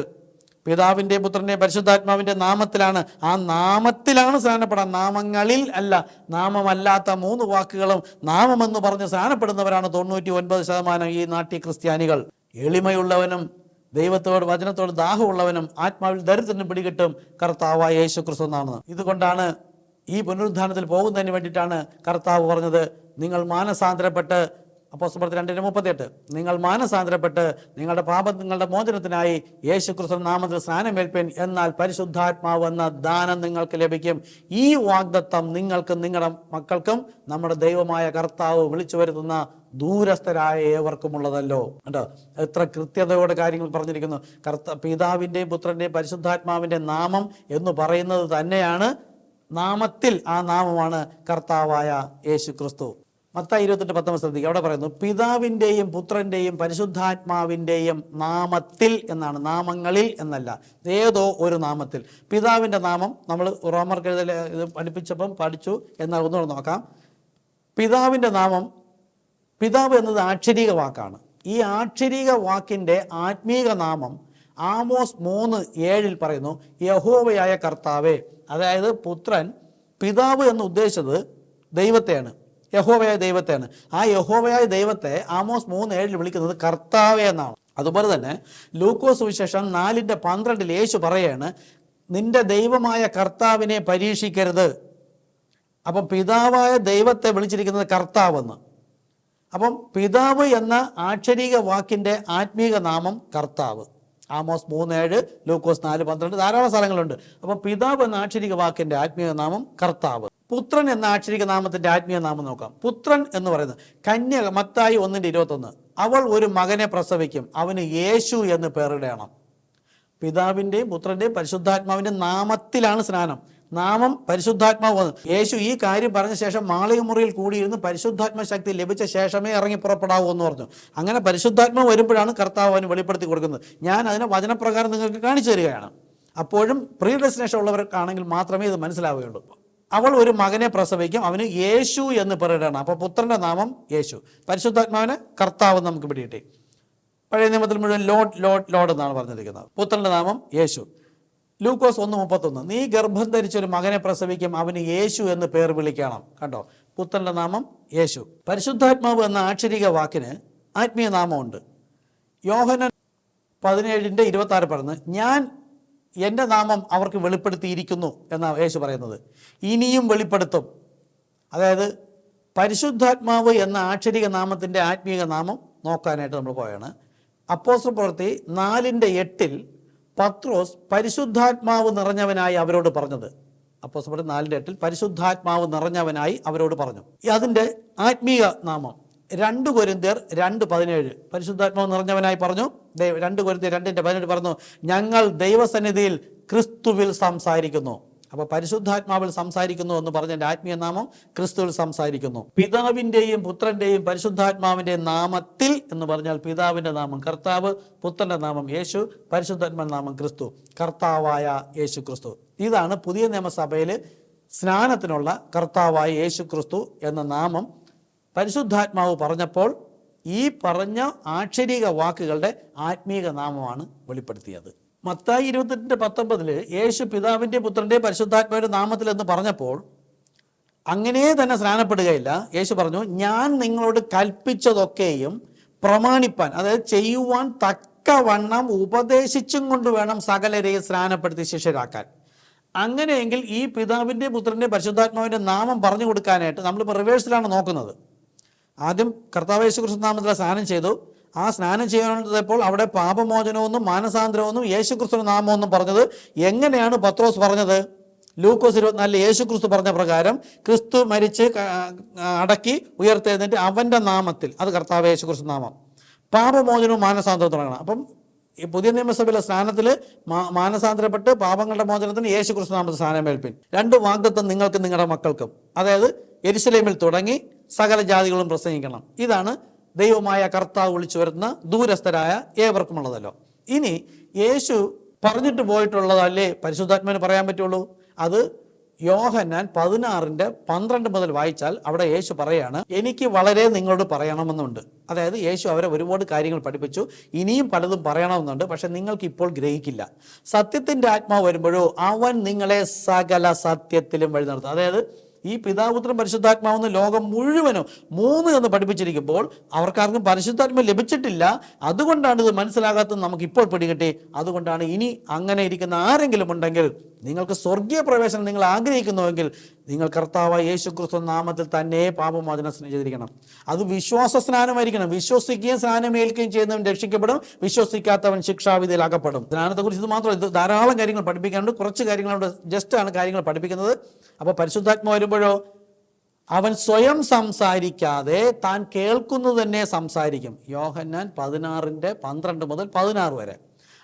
പിതാവിൻ്റെ, പുത്രൻ്റെ, പരിശുദ്ധാത്മാവിൻ്റെ നാമത്തിലാണ്. ആ നാമത്തിലാണ് സ്നാനപ്പെടാൻ, നാമങ്ങളിൽ അല്ല. നാമമല്ലാത്ത 3 വാക്കുകളും നാമമെന്ന് പറഞ്ഞ് സ്നാനപ്പെടുന്നവരാണ് 99% ഈ നാട്യ ക്രിസ്ത്യാനികൾ. എളിമയുള്ളവനും ദൈവത്തോട് വചനത്തോട് ദാഹമുള്ളവനും ആത്മാവിൽ ദരിദ്രനും പിടികിട്ടും കർത്താവായ യേശുക്രിസ്തു എന്നാണ്. ഇതുകൊണ്ടാണ് ഈ പുനരുദ്ധാനത്തിൽ പോകുന്നതിന് വേണ്ടിയിട്ടാണ് കർത്താവ് പറഞ്ഞത്, നിങ്ങൾ മാനസാന്തരപ്പെട്ട്, അപ്പോസ്തലപ്രവൃത്തി 2:38 നിങ്ങൾ മാനസാന്തരപ്പെട്ട് നിങ്ങളുടെ പാപങ്ങളുടെ മോചനത്തിനായി യേശുക്രിസ്തു നാമത്തിൽ സ്നാനമേൽപ്പിൻ, എന്നാൽ പരിശുദ്ധാത്മാവ് എന്ന ദാനം നിങ്ങൾക്ക് ലഭിക്കും. ഈ വാഗ്ദത്തം നിങ്ങൾക്കും നിങ്ങളുടെ മക്കൾക്കും നമ്മുടെ ദൈവമായ കർത്താവ് വിളിച്ചു വരുത്തുന്ന ദൂരസ്ഥരായ ഏവർക്കുമുള്ളതല്ലോ. കേട്ടോ, എത്ര കൃത്യതയോടെ കാര്യങ്ങൾ പറഞ്ഞിരിക്കുന്നു. പിതാവിൻ്റെയും പുത്രൻ്റെയും പരിശുദ്ധാത്മാവിൻ്റെ നാമം എന്ന് പറയുന്നത് തന്നെയാണ് നാമത്തിൽ, ആ നാമമാണ് കർത്താവായ യേശുക്രിസ്തു. മത്തായി 28:19 ശ്രദ്ധിക്കുക, അവിടെ പറയുന്നു പിതാവിൻ്റെയും പുത്രൻ്റെയും പരിശുദ്ധാത്മാവിൻ്റെയും നാമത്തിൽ എന്നാണ്, നാമങ്ങളിൽ എന്നല്ല, ഏതോ ഒരു നാമത്തിൽ. പിതാവിൻ്റെ നാമം നമ്മൾ റോമർക്ക് ഇത് പഠിപ്പിച്ചപ്പം പഠിച്ചു, എന്നാൽ ഒന്നുകൂടെ നോക്കാം. പിതാവിൻ്റെ നാമം, പിതാവ് എന്നത് ആക്ഷരിക വാക്കാണ്. ഈ ആക്ഷരിക വാക്കിൻ്റെ ആത്മീക നാമം ആമോസ് 3:7 പറയുന്നു, യഹോവയായ കർത്താവേ. അതായത് പുത്രൻ പിതാവ് എന്ന് ഉദ്ദേശിച്ചത് ദൈവത്തെയാണ്, യഹോവയായ ദൈവത്തെയാണ്. ആ യഹോവയായ ദൈവത്തെ ആമോസ് 3:7 വിളിക്കുന്നത് കർത്താവേ എന്നാണ്. അതുപോലെ തന്നെ ലൂക്കോസ് സുവിശേഷം 4:12 യേശു പറയാണ്, നിന്റെ ദൈവമായ കർത്താവിനെ പരീക്ഷിക്കരുത്. അപ്പം പിതാവായ ദൈവത്തെ വിളിച്ചിരിക്കുന്നത് കർത്താവെന്ന്. അപ്പം പിതാവ് എന്ന ആക്ഷരിക വാക്കിൻ്റെ ആത്മീക നാമം കർത്താവ്. ആമോസ് 3:7, ലൂക്കോസ് 4:12, ധാരാളം സ്ഥലങ്ങളുണ്ട്. അപ്പം പിതാവ് എന്ന ആക്ഷരിക വാക്കിൻ്റെ ആത്മീയ നാമം കർത്താവ്. പുത്രൻ എന്ന ആക്ഷരിക നാമത്തിൻ്റെ ആത്മീയ നാമം നോക്കാം. പുത്രൻ എന്ന് പറയുന്നത് കന്യക, മത്തായി 1:21 അവൾ ഒരു മകനെ പ്രസവിക്കും, അവന് യേശു എന്ന് പേരിടണം. പിതാവിൻ്റെയും പുത്രൻ്റെയും പരിശുദ്ധാത്മാവിൻ്റെ നാമത്തിലാണ് സ്നാനം. നാമം പരിശുദ്ധാത്മാവ് വന്നു. യേശു ഈ കാര്യം പറഞ്ഞ ശേഷം മാളിക മുറിയിൽ കൂടിയിരുന്ന് പരിശുദ്ധാത്മ ശക്തി ലഭിച്ച ശേഷമേ ഇറങ്ങി പുറപ്പെടാവൂ എന്ന് പറഞ്ഞു. അങ്ങനെ പരിശുദ്ധാത്മാവ് വരുമ്പോഴാണ് കർത്താവ് അവന് വെളിപ്പെടുത്തി കൊടുക്കുന്നത്. ഞാൻ അതിനെ വചനപ്രകാരം നിങ്ങൾക്ക് കാണിച്ചു തരികയാണ്. അപ്പോഴും പ്രീ ഡെസ്റ്റിനേഷൻ ഉള്ളവർക്കാണെങ്കിൽ മാത്രമേ ഇത് മനസ്സിലാവുകയുള്ളൂ. അവൾ ഒരു മകനെ പ്രസവിക്കും, അവന് യേശു എന്ന് പേരിടണം. അപ്പോൾ പുത്രൻ്റെ നാമം യേശു, പരിശുദ്ധാത്മാവിന് കർത്താവ് നമുക്ക് പിടികിട്ടി. പഴയ നിയമത്തിൽ മുഴുവൻ ലോഡ് ലോഡ് ലോഡ് എന്നാണ് പറഞ്ഞിരിക്കുന്നത്. പുത്രൻ്റെ നാമം യേശു. ലൂക്കോസ് 1:31, നീ ഗർഭം ധരിച്ചൊരു മകനെ പ്രസവിക്കും, അവന് യേശു എന്ന് പേർ വിളിക്കണം. കണ്ടോ, പുത്രൻ്റെ നാമം യേശു. പരിശുദ്ധാത്മാവ് എന്ന ആക്ഷരിക വാക്കിന് ആത്മീയ നാമമുണ്ട്. യോഹന്നാൻ 17:26 പറയുന്നത്, ഞാൻ എൻ്റെ നാമം അവർക്ക് വെളിപ്പെടുത്തിയിരിക്കുന്നു എന്നാണ് യേശു പറയുന്നത്. ഇനിയും വെളിപ്പെടുത്തും. അതായത് പരിശുദ്ധാത്മാവ് എന്ന ആക്ഷരിക നാമത്തിൻ്റെ ആത്മീയ നാമം നോക്കാനായിട്ട് നമ്മൾ പോയാണ്. അപ്പോസ്തല പ്രവൃത്തി 4:8 പത്രോസ് പരിശുദ്ധാത്മാവ് നിറഞ്ഞവനായി അവരോട് പറഞ്ഞത്. അപ്പോസ്തല പ്രവൃത്തി 4:8 പരിശുദ്ധാത്മാവ് നിറഞ്ഞവനായി അവരോട് പറഞ്ഞു. അതിൻ്റെ ആത്മീയ നാമം 2 കൊരിന്ത്യർ 2:17 പരിശുദ്ധാത്മാവ് നിറഞ്ഞവനായി പറഞ്ഞു. 2 കൊരിന്ത്യർ 2:17 പറഞ്ഞു, ഞങ്ങൾ ദൈവസന്നിധിയിൽ ക്രിസ്തുവിൽ സംസാരിക്കുന്നു. അപ്പോൾ പരിശുദ്ധാത്മാവിൽ സംസാരിക്കുന്നു എന്ന് പറഞ്ഞതിൻ്റെ ആത്മീയ നാമം ക്രിസ്തുവിൽ സംസാരിക്കുന്നു. പിതാവിൻ്റെയും പുത്രൻ്റെയും പരിശുദ്ധാത്മാവിൻ്റെയും നാമത്തിൽ എന്ന് പറഞ്ഞാൽ പിതാവിൻ്റെ നാമം കർത്താവ്, പുത്രൻ്റെ നാമം യേശു, പരിശുദ്ധാത്മാവിൻ്റെ നാമം ക്രിസ്തു, കർത്താവായ യേശു ക്രിസ്തു. ഇതാണ് പുതിയ നിയമസഭയിൽ സ്നാനത്തിനുള്ള കർത്താവായ യേശു ക്രിസ്തു എന്ന നാമം പരിശുദ്ധാത്മാവ് പറഞ്ഞപ്പോൾ ഈ പറഞ്ഞ ആക്ഷരിക വാക്കുകളുടെ ആത്മീക നാമമാണ് വെളിപ്പെടുത്തിയത്. മത്തായി 28:19 യേശു പിതാവിൻ്റെ പുത്രൻ്റെ പരിശുദ്ധാത്മാവിൻ്റെ നാമത്തിൽ എന്ന് പറഞ്ഞപ്പോൾ അങ്ങനെ തന്നെ സ്നാനപ്പെടുകയില്ല. യേശു പറഞ്ഞു, ഞാൻ നിങ്ങളോട് കൽപ്പിച്ചതൊക്കെയും പ്രമാണിപ്പാൻ, അതായത് ചെയ്യുവാൻ തക്കവണ്ണം ഉപദേശിച്ചും കൊണ്ട് വേണം സകലരെയും സ്നാനപ്പെടുത്തി ശിഷ്യരാക്കാൻ. അങ്ങനെയെങ്കിൽ ഈ പിതാവിൻ്റെ പുത്രൻ്റെ പരിശുദ്ധാത്മാവിൻ്റെ നാമം പറഞ്ഞു കൊടുക്കാനായിട്ട് നമ്മളിപ്പോൾ റിവേഴ്സിലാണ് നോക്കുന്നത്. ആദ്യം കർത്താവ് യേശു ക്രിസ്തു നാമത്തിൽ സ്നാനം ചെയ്തു. ആ സ്നാനം ചെയ്തപ്പോൾ അവിടെ പാപമോചനമെന്നും മാനസാന്തരമെന്നും യേശു ക്രിസ്തു നാമമെന്നും പറഞ്ഞത് എങ്ങനെയാണ് പത്രോസ് പറഞ്ഞത്? ലൂക്കോസ് 24 യേശു ക്രിസ്തു പറഞ്ഞ പ്രകാരം ക്രിസ്തു മരിച്ച് അടക്കി ഉയർത്തെഴുന്നേറ്റ് അവൻ്റെ നാമത്തിൽ, അത് കർത്താവ് യേശു ക്രിസ്തു നാമം, പാപമോചനവും മാനസാന്തരവും തുടങ്ങണം. അപ്പം ഈ പുതിയ നിയമസഭയിലെ സ്നാനത്തിൽ മാനസാന്തരപ്പെട്ട് പാപങ്ങളുടെ മോചനത്തിന് യേശു ക്രിസ്തു നാമത്തിൽ സ്നാനമേൽപ്പിൻ. 2 വാഗ്ദത്തം നിങ്ങൾക്കും നിങ്ങളുടെ മക്കൾക്കും, അതായത് യെരുശലേമിൽ തുടങ്ങി സകല ജാതികളും പ്രസംഗിക്കണം. ഇതാണ് ദൈവമായ കർത്താവ് വിളിച്ചു വരുന്ന ദൂരസ്ഥരായ ഏവർക്കുമുള്ളതല്ലോ. ഇനി യേശു പറഞ്ഞിട്ട് പോയിട്ടുള്ളതല്ലേ പരിശുദ്ധാത്മാവിന് പറയാൻ പറ്റുള്ളൂ? അത് യോഹന്നാൻ 16:12 മുതൽ വായിച്ചാൽ അവിടെ യേശു പറയാണ്, എനിക്ക് വളരെ നിങ്ങളോട് പറയണമെന്നുണ്ട്. അതായത് യേശു അവരെ ഒരുപാട് കാര്യങ്ങൾ പഠിപ്പിച്ചു, ഇനിയും പലതും പറയണമെന്നുണ്ട്, പക്ഷെ നിങ്ങൾക്ക് ഇപ്പോൾ ഗ്രഹിക്കില്ല. സത്യത്തിൻ്റെ ആത്മാവ് വരുമ്പോഴോ അവൻ നിങ്ങളെ സകല സത്യത്തിലും വഴി നടത്തും. അതായത് ഈ പിതാപുത്രൻ പരിശുദ്ധാത്മാവെന്ന് ലോകം മുഴുവനും 3 എന്ന് പഠിപ്പിച്ചിരിക്കുമ്പോൾ അവർക്കാർക്കും പരിശുദ്ധാത്മ ലഭിച്ചിട്ടില്ല. അതുകൊണ്ടാണ് ഇത് മനസ്സിലാകാത്തത് നമുക്കിപ്പോൾ പിടികിട്ടി. അതുകൊണ്ടാണ് ഇനി അങ്ങനെ ഇരിക്കുന്ന ആരെങ്കിലും ഉണ്ടെങ്കിൽ, നിങ്ങൾക്ക് സ്വർഗീയ പ്രവേശനം നിങ്ങൾ ആഗ്രഹിക്കുന്നുവെങ്കിൽ നിങ്ങൾ കർത്താവായ യേശു ക്രിസ്തു നാമത്തിൽ തന്നെ പാപമോചനം ചെയ്തിരിക്കണം. അത് വിശ്വാസ സ്നാനമായിരിക്കണം. വിശ്വസിക്കുകയും സ്നാനമേൽക്കുകയും ചെയ്യുന്നവൻ രക്ഷിക്കപ്പെടും, വിശ്വസിക്കാത്തവൻ ശിക്ഷാവിധിയിൽ അകപ്പെടും. സ്നാനത്തെക്കുറിച്ച് ഇത് മാത്രം, ഇത് ധാരാളം കാര്യങ്ങൾ പഠിപ്പിക്കാനുണ്ട്. കുറച്ച് കാര്യങ്ങളോട് ജസ്റ്റ് ആണ് കാര്യങ്ങൾ പഠിപ്പിക്കുന്നത്. അപ്പോൾ പരിശുദ്ധാത്മാവ് വരുമ്പോഴോ അവൻ സ്വയം സംസാരിക്കാതെ താൻ കേൾക്കുന്നത് തന്നെ സംസാരിക്കും. യോഹന്നാൻ 16:12 മുതൽ 16 വരെ.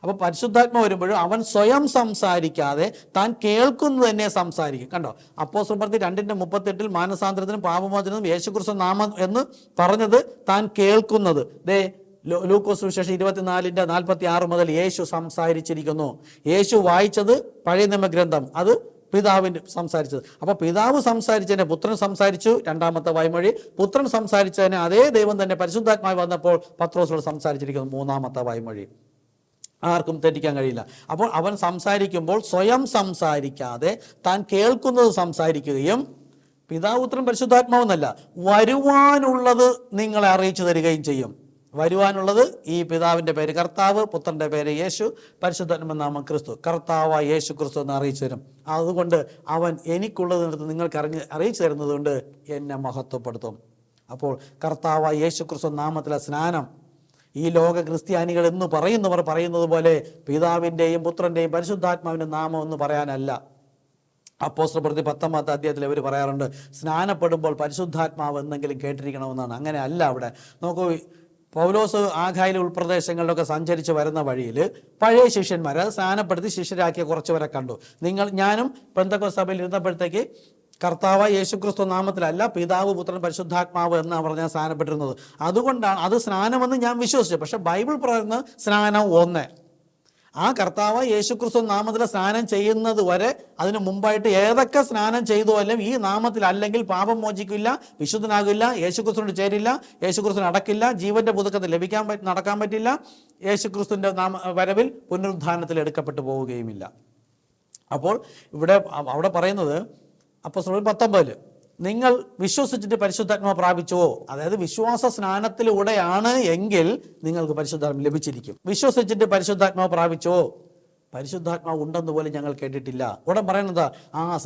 അപ്പോൾ പരിശുദ്ധാത്മ വരുമ്പോഴും അവൻ സ്വയം സംസാരിക്കാതെ താൻ കേൾക്കുന്നത് തന്നെ സംസാരിക്കും. കണ്ടോ, അപ്പോസ്തല പ്രവൃത്തി 2:38 മാനസാന്തരത്തിനും പാപമോചനത്തിനും യേശുക്രിസ്തു നാമം എന്ന് പറഞ്ഞത് താൻ കേൾക്കുന്നത്. ലൂക്കോസ് സുവിശേഷം 24:46 മുതൽ യേശു സംസാരിച്ചിരിക്കുന്നു. യേശു വായിച്ചത് പഴയ നിയമഗ്രന്ഥം, അത് പിതാവിൻ്റെ സംസാരിച്ചത്. അപ്പോൾ പിതാവ് സംസാരിച്ചതിനെ പുത്രൻ സംസാരിച്ചു, 2ാമത്തെ വായ്മൊഴി. പുത്രൻ സംസാരിച്ചതിനെ അതേ ദൈവം തന്നെ പരിശുദ്ധാത്മാവ് വന്നപ്പോൾ പത്രോസിനോട് സംസാരിച്ചിരിക്കുന്നു, 3ാമത്തെ വായ്മൊഴി. ആർക്കും തെറ്റിക്കാൻ കഴിയില്ല. അപ്പോൾ അവൻ സംസാരിക്കുമ്പോൾ സ്വയം സംസാരിക്കാതെ താൻ കേൾക്കുന്നത് സംസാരിക്കുകയും, പിതാപുത്രൻ പരിശുദ്ധാത്മാവെന്നല്ല, വരുവാനുള്ളത് നിങ്ങളെ അറിയിച്ചു തരികയും ചെയ്യും. വരുവാനുള്ളത് ഈ പിതാവിൻ്റെ പേര് കർത്താവ്, പുത്രൻ്റെ പേര് യേശു, പരിശുദ്ധാത്മാ നാമം ക്രിസ്തു, കർത്താവായ യേശു ക്രിസ്തു എന്ന് അറിയിച്ചു തരും. അതുകൊണ്ട് അവൻ എനിക്കുള്ളതിനടുത്ത് നിങ്ങൾക്ക് അറിയിച്ചു തരുന്നത് കൊണ്ട് എന്നെ മഹത്വപ്പെടുത്തും. അപ്പോൾ കർത്താവായ യേശു ക്രിസ്തു നാമത്തിലെ സ്നാനം ഈ ലോക ക്രിസ്ത്യാനികൾ എന്ന് പറയുന്നവർ പറയുന്നത് പോലെ പിതാവിൻ്റെയും പുത്രൻ്റെയും പരിശുദ്ധാത്മാവിൻ്റെ നാമം എന്ന് പറയാനല്ല. അപ്പോസ്തല പ്രവൃത്തി 10-ാമത്തെ അധ്യായത്തിൽ അവർ പറയാറുണ്ട്, സ്നാനപ്പെടുമ്പോൾ പരിശുദ്ധാത്മാവ് എന്തെങ്കിലും കേട്ടിരിക്കണമെന്നാണ്. അങ്ങനെ അല്ല. അവിടെ നോക്കൂ, പൗലോസ് ആഖായിലെ ഉൾപ്രദേശങ്ങളിലൊക്കെ സഞ്ചരിച്ച് വരുന്ന വഴിയിൽ പഴയ ശിഷ്യന്മാരെ അത് സ്നാനപ്പെടുത്തി ശിഷ്യരാക്കിയ കുറച്ചുപേരെ കണ്ടു. ഞാനും പെന്തക്കോസ്ത് സഭയിൽ ഇരുന്നപ്പോഴത്തേക്ക് കർത്താവ് യേശുക്രിസ്തു നാമത്തിലല്ല പിതാവ് പുത്രൻ പരിശുദ്ധാത്മാവ് എന്നാണ് പറഞ്ഞാൽ സ്നാനപ്പെട്ടിരുന്നത്. അതുകൊണ്ടാണ് അത് സ്നാനമെന്ന് ഞാൻ വിശ്വസിച്ചു. പക്ഷെ ബൈബിൾ പറയുന്ന സ്നാനം ഒന്ന്. ആ കർത്താവ് യേശുക്രിസ്തു നാമത്തിൽ സ്നാനം ചെയ്യുന്നത് വരെ അതിന് മുമ്പായിട്ട് ഏതൊക്കെ സ്നാനം ചെയ്തു അല്ലും ഈ നാമത്തിൽ അല്ലെങ്കിൽ പാപം മോചിക്കില്ല, വിശുദ്ധനാകില്ല, യേശുക്രിസ്തുവിനോട് ചേരില്ല, യേശുക്രിസ്തുവിന് അടക്കില്ല, ജീവന്റെ പുതുക്കത്തിൽ നടക്കാൻ പറ്റില്ല, യേശുക്രിസ്തുവിന്റെ വരവിൽ പുനരുദ്ധാനത്തിൽ എടുക്കപ്പെട്ടു പോവുകയുമില്ല. അപ്പോൾ അവിടെ പറയുന്നത് അപ്പോസ്തലർ 19 നിങ്ങൾ വിശ്വസിച്ചിട്ട് പരിശുദ്ധാത്മാവ് പ്രാപിച്ചുവോ, അതായത് വിശ്വാസ സ്നാനത്തിലൂടെയാണ് എങ്കിൽ നിങ്ങൾക്ക് പരിശുദ്ധാത്മ ലഭിച്ചിരിക്കും. വിശ്വസിച്ചിട്ട് പരിശുദ്ധാത്മാവ് പ്രാപിച്ചുവോ, പരിശുദ്ധാത്മാവ് ഉണ്ടെന്ന് പോലും ഞങ്ങൾ കേട്ടിട്ടില്ല. ഉടൻ പറയുന്നത്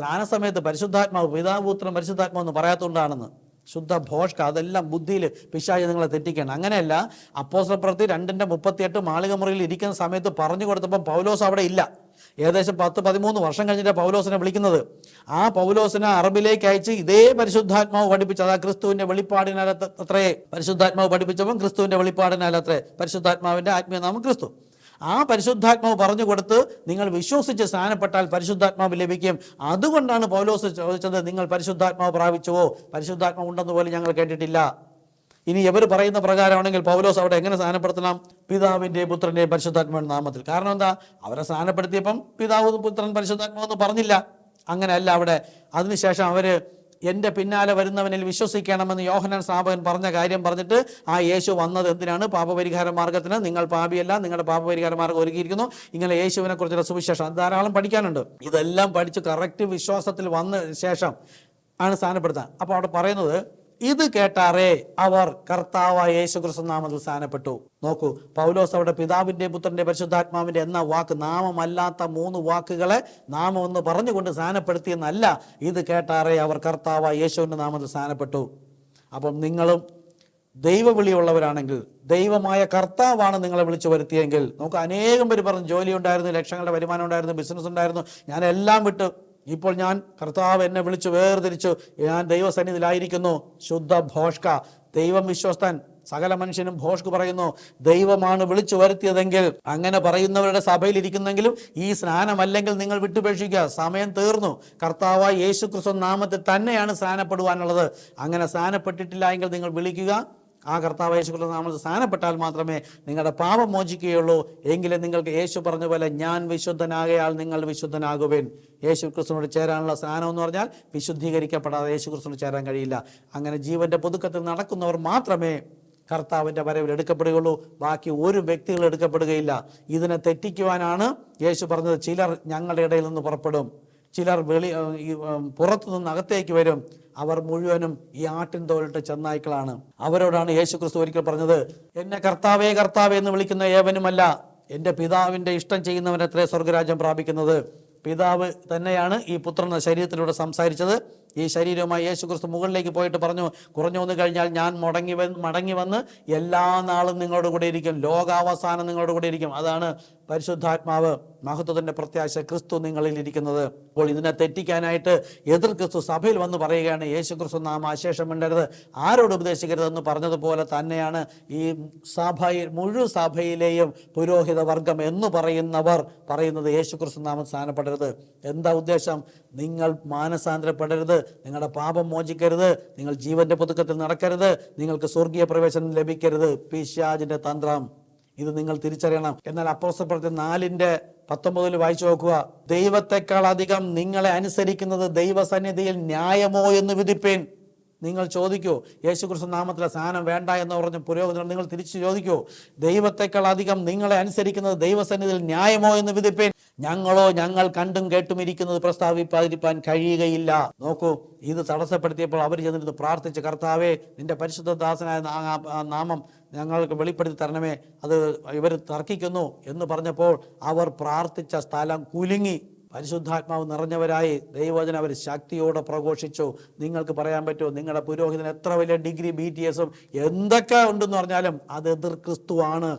സ്നാന സമയത്ത് പരിശുദ്ധാത്മാവ് പിതാപുത്രൻ പരിശുദ്ധാത്മാവ് എന്ന് പറയാത്തതുകൊണ്ടാണെന്ന്. ശുദ്ധ ഭോഷ്ക, അതെല്ലാം ബുദ്ധിയിൽ പിശാച് നിങ്ങളെ തെറ്റിക്കണം. അങ്ങനെയല്ല. അപ്പോസ്തല പ്രവൃത്തി 2:38 മാളിക മുറിയിൽ ഇരിക്കുന്ന സമയത്ത് പറഞ്ഞു കൊടുത്തപ്പോൾ പൗലോസ് അവിടെ ഇല്ല. ഏകദേശം 10-13 വർഷം കഴിഞ്ഞിട്ട് പൗലോസിനെ വിളിക്കുന്നത്. ആ പൗലോസിനെ അറബിലേക്ക് അയച്ച് ഇതേ പരിശുദ്ധാത്മാവ് പഠിപ്പിച്ചത്. ആ ക്രിസ്തുവിന്റെ വെളിപ്പാടിനാലത്രേ പരിശുദ്ധാത്മാവ് പഠിപ്പിച്ചപ്പോൾ ക്രിസ്തുവിന്റെ വെളിപ്പാടിനാലത്രേ പരിശുദ്ധാത്മാവിന്റെ ആത്മീയ നാമം ക്രിസ്തു. ആ പരിശുദ്ധാത്മാവ് പറഞ്ഞു കൊടുത്ത് നിങ്ങൾ വിശ്വസിച്ച് സ്നാനപ്പെട്ടാൽ പരിശുദ്ധാത്മാവ് ലഭിക്കും. അതുകൊണ്ടാണ് പൗലോസ് ചോദിച്ചത്, നിങ്ങൾ പരിശുദ്ധാത്മാവ് പ്രാപിച്ചുവോ, പരിശുദ്ധാത്മാവ് ഉണ്ടെന്ന് പോലും ഞങ്ങൾ കേട്ടിട്ടില്ല. ഇനി ഇവർ പറയുന്ന പ്രകാരമാണെങ്കിൽ പൗലോസ് അവിടെ എങ്ങനെ സ്നാനപ്പെടുത്തണം? പിതാവിൻ്റെയും പുത്രൻ്റെയും പരിശുദ്ധാത്മാവിന്റെ നാമത്തിൽ. കാരണം എന്താ? അവരെ സ്നാനപ്പെടുത്തിയപ്പം പിതാവ് പുത്രൻ പരിശുദ്ധാത്മാവ് എന്ന് പറഞ്ഞില്ല. അങ്ങനെയല്ല അവിടെ. അതിനുശേഷം അവര് എൻ്റെ പിന്നാലെ വരുന്നവനിൽ വിശ്വസിക്കണമെന്ന് യോഹന്നാൻ സ്നാപകൻ പറഞ്ഞ കാര്യം പറഞ്ഞിട്ട് യേശു വന്നത് എന്തിനാണ്? പാപപരിഹാര മാർഗത്തിന്. നിങ്ങൾ പാപിയല്ല, നിങ്ങളുടെ പാപപരിഹാര മാർഗം ഒരുക്കിയിരിക്കുന്നു. ഇങ്ങനെ യേശുവിനെ കുറിച്ചുള്ള സുവിശേഷം അത് ധാരാളം പഠിക്കാനുണ്ട്. ഇതെല്ലാം പഠിച്ച് കറക്റ്റ് വിശ്വാസത്തിൽ വന്ന ശേഷം ആണ് സ്നാനപ്പെടുത്താൻ. അപ്പോൾ അവിടെ പറയുന്നത്, ഇത് കേട്ടാറേ അവർ കർത്താവായ യേശുക്രിസ്തു നാമത്തിൽ സ്നാനപ്പെട്ടു. നോക്കൂ, പൗലോസ് അവിടെ പിതാവിന്റെ പുത്രന്റെ പരിശുദ്ധാത്മാവിന്റെ എന്ന വാക്ക്, നാമമല്ലാത്ത 3 വാക്കുകളെ നാമം എന്ന് പറഞ്ഞുകൊണ്ട് സ്നാനപ്പെടുത്തിയെന്നല്ല. ഇത് കേട്ടാറേ അവർ കർത്താവായ യേശുവിന്റെ നാമത്തിൽ സ്നാനപ്പെട്ടു. അപ്പം നിങ്ങളും ദൈവവിളിയുള്ളവരാണെങ്കിൽ, ദൈവമായ കർത്താവാണ് നിങ്ങളെ വിളിച്ചു വരുത്തിയെങ്കിൽ, നമുക്ക് അനേകം പേര് പറഞ്ഞു ജോലി ഉണ്ടായിരുന്നു, ലക്ഷങ്ങളുടെ വരുമാനം ഉണ്ടായിരുന്നു, ബിസിനസ് ഉണ്ടായിരുന്നു, ഞാൻ എല്ലാം വിട്ട് ഇപ്പോൾ ഞാൻ കർത്താവ് എന്നെ വിളിച്ചു വേർതിരിച്ചു, ഞാൻ ദൈവസന്നിധിയിലായിരിക്കുന്നു. ശുദ്ധ ഭോഷ്ക, ദൈവം വിശ്വസ്തൻ. സകല മനുഷ്യനും ഭോഷ്ക് പറയുന്നു. ദൈവമാണ് വിളിച്ചു വരുത്തിയതെങ്കിൽ അങ്ങനെ പറയുന്നവരുടെ സഭയിൽ ഇരിക്കുന്നെങ്കിലും ഈ സ്നാനമല്ലെങ്കിൽ നിങ്ങൾ വിട്ടുപേക്ഷിക്കുക. സമയം തീർന്നു. കർത്താവായ യേശുക്രിസ്തു നാമത്തിൽ തന്നെയാണ് സ്നാനപ്പെടുവാനുള്ളത്. അങ്ങനെ സ്നാനപ്പെട്ടിട്ടില്ല എങ്കിൽ നിങ്ങൾ വിളിക്കുക. ആ കർത്താവ് യേശുക്രിസ്തു നാമത്തിൽ സ്നാനപ്പെട്ടാൽ മാത്രമേ നിങ്ങളുടെ പാപം മോചിക്കുകയുള്ളൂ. എങ്കിലും നിങ്ങൾക്ക് യേശു പറഞ്ഞ പോലെ ഞാൻ വിശുദ്ധനാകയാൽ നിങ്ങൾ വിശുദ്ധനാകുവേൻ. യേശു ക്രിസ്തുവിനോട് ചേരാനുള്ള സ്നാനം എന്ന് പറഞ്ഞാൽ വിശുദ്ധീകരിക്കപ്പെടാതെ യേശു ക്രിസ്തുവിനോട് ചേരാൻ കഴിയില്ല. അങ്ങനെ ജീവന്റെ പുതുക്കത്തിൽ നടക്കുന്നവർ മാത്രമേ കർത്താവിൻ്റെ വരവിൽ എടുക്കപ്പെടുകയുള്ളൂ. ബാക്കി ഒരു വ്യക്തികൾ എടുക്കപ്പെടുകയില്ല. ഇതിനെ തെറ്റിക്കുവാനാണ് യേശു പറഞ്ഞത്, ചിലർ ഞങ്ങളുടെ ഇടയിൽ നിന്ന് പുറപ്പെടും, ചിലർ പുറത്തു നിന്ന് അകത്തേക്ക് വരും, അവർ മുഴുവനും ഈ ആട്ടിൻ തോലിട്ട് ചെന്നായ്ക്കളാണ്. അവരോടാണ് യേശു ക്രിസ്തു ഒരിക്കൽ പറഞ്ഞത്, എന്നെ കർത്താവേ കർത്താവേ എന്ന് വിളിക്കുന്ന ഏവനുമല്ല എൻ്റെ പിതാവിൻ്റെ ഇഷ്ടം ചെയ്യുന്നവനത്രേ സ്വർഗരാജ്യം പ്രാപിക്കുന്നത്. പിതാവ് തന്നെയാണ് ഈ പുത്രൻ ശരീരത്തിലൂടെ സംസാരിച്ചത്. ഈ ശരീരവുമായി യേശു ക്രിസ്തു മുകളിലേക്ക് പോയിട്ട് പറഞ്ഞു, കുറഞ്ഞു വന്നു കഴിഞ്ഞാൽ ഞാൻ മടങ്ങി വന്ന് എല്ലാ നാളും നിങ്ങളോട് കൂടെ ഇരിക്കും, ലോകാവസാനം നിങ്ങളോട് കൂടെ ഇരിക്കും. അതാണ് പരിശുദ്ധാത്മാവ്, മഹത്വത്തിന്റെ പ്രത്യാശ, ക്രിസ്തു നിങ്ങളിൽ ഇരിക്കുന്നത്. അപ്പോൾ ഇതിനെ തെറ്റിക്കാനായിട്ട് എതിർ ക്രിസ്തു സഭയിൽ വന്ന് പറയുകയാണ്, യേശു ക്രിസ്തു നാമം അശേഷം മിണ്ടരുത്, ആരോട് ഉപദേശിക്കരുതെന്ന് പറഞ്ഞതുപോലെ തന്നെയാണ് ഈ സഭയിൽ മുഴുവൻ സഭയിലെയും പുരോഹിത വർഗം എന്ന് പറയുന്നവർ പറയുന്നത് യേശു ക്രിസ്തു നാമം സ്നാനപ്പെടരുത്. എന്താ ഉദ്ദേശം? നിങ്ങൾ മാനസാന്തരപ്പെടരുത്, നിങ്ങളുടെ പാപം മോചിക്കരുത്, നിങ്ങൾ ജീവന്റെ പുതുക്കത്തിൽ നടക്കരുത്, നിങ്ങൾക്ക് സ്വർഗീയ പ്രവേശനം ലഭിക്കരുത്. പിശാചിന്റെ തന്ത്രം ഇത് നിങ്ങൾ തിരിച്ചറിയണം. എന്നാൽ അപ്പോസ്തല പ്രവൃത്തി 4:19 വായിച്ചു നോക്കുക. ദൈവത്തെക്കാൾ അധികം നിങ്ങളെ അനുസരിക്കുന്നത് ദൈവസന്നിധിയിൽ ന്യായമോ എന്ന് വിധിപ്പേൻ. നിങ്ങൾ ചോദിക്കൂ, യേശുക്രിസ്തു നാമത്തിലെ സ്നാനം വേണ്ട എന്ന് പറഞ്ഞ് പുരോഹിതർ നിങ്ങൾ തിരിച്ചു ചോദിക്കൂ, ദൈവത്തെക്കാൾ അധികം നിങ്ങളെ അനുസരിക്കുന്നത് ദൈവസന്നിധിയിൽ ന്യായമോ എന്ന് വിധിപ്പേൻ. ഞങ്ങൾ കണ്ടും കേട്ടും ഇരിക്കുന്നത് പ്രസ്താവിപ്പാതിരിക്കാൻ കഴിയുകയില്ല. നോക്കൂ, ഇത് തടസ്സപ്പെടുത്തിയപ്പോൾ അവർ ചെന്നിരുന്ന് പ്രാർത്ഥിച്ച്, കർത്താവേ നിന്റെ പരിശുദ്ധദാസനായ നാമം ഞങ്ങൾക്ക് വെളിപ്പെടുത്തി തരണമേ, അത് ഇവർ തർക്കിക്കുന്നു എന്ന് പറഞ്ഞപ്പോൾ അവർ പ്രാർത്ഥിച്ച സ്ഥലം കുലുങ്ങി. പരിശുദ്ധാത്മാവ് നിറഞ്ഞവരായി ദൈവവചനം അവർ ശക്തിയോടെ പ്രഘോഷിച്ചു. നിങ്ങൾക്ക് പറയാൻ പറ്റുമോ, നിങ്ങളുടെ പുരോഹിതൻ എത്ര വലിയ ഡിഗ്രി BTSും എന്തൊക്കെ ഉണ്ടെന്ന് പറഞ്ഞാലും അത് എതിർ ക്രിസ്തുവാണ്.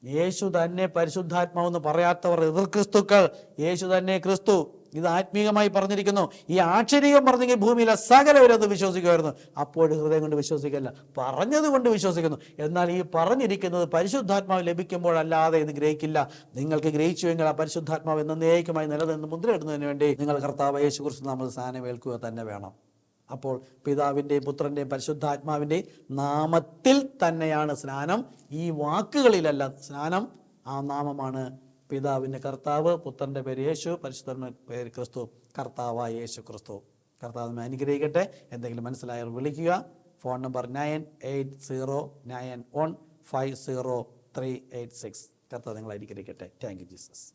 യേശു തന്നെ പരിശുദ്ധാത്മാവെന്ന് പറയാത്തവർ എതിർ ക്രിസ്തുക്കൾ. യേശു തന്നെ ക്രിസ്തു. ഇത് ആത്മീകമായി പറഞ്ഞിരിക്കുന്നു. ഈ ആക്ഷരികം പറഞ്ഞെങ്കിൽ ഭൂമിയിലെ സകലവരും അത് വിശ്വസിക്കുമായിരുന്നു. അപ്പോൾ ഹൃദയം കൊണ്ട് വിശ്വസിക്കില്ല, പറഞ്ഞത് കൊണ്ട് വിശ്വസിക്കുന്നു. എന്നാൽ ഈ പറഞ്ഞിരിക്കുന്നത് പരിശുദ്ധാത്മാവ് ലഭിക്കുമ്പോഴല്ലാതെ ഇത് ഗ്രഹിക്കില്ല. നിങ്ങൾക്ക് ഗ്രഹിച്ചുവെങ്കിൽ ആ പരിശുദ്ധാത്മാവ് എന്നേക്കുമായി നിലനിന്ന് മുദ്രയിടുന്നതിന് വേണ്ടി നിങ്ങൾ കർത്താവ് യേശുക്രിസ്തു നാമത്തിൽ സ്നാനമേൽക്കുക തന്നെ വേണം. അപ്പോൾ പിതാവിൻ്റെയും പുത്രൻ്റെയും പരിശുദ്ധാത്മാവിൻ്റെയും നാമത്തിൽ തന്നെയാണ് സ്നാനം. ഈ വാക്കുകളിലല്ല സ്നാനം. ആ നാമമാണ് പിതാവിൻ്റെ കർത്താവ്, പുത്രൻ്റെ പേര് യേശു, പരിശുദ്ധൻ്റെ പേര് ക്രിസ്തു, കർത്താവായ യേശു ക്രിസ്തു. കർത്താവിനെ അനുഗ്രഹിക്കട്ടെ. എന്തെങ്കിലും മനസ്സിലായവർ വിളിക്കുക. Phone number 9809150386. കർത്താവ് നിങ്ങളെ അനുഗ്രഹിക്കട്ടെ. Thank you Jesus.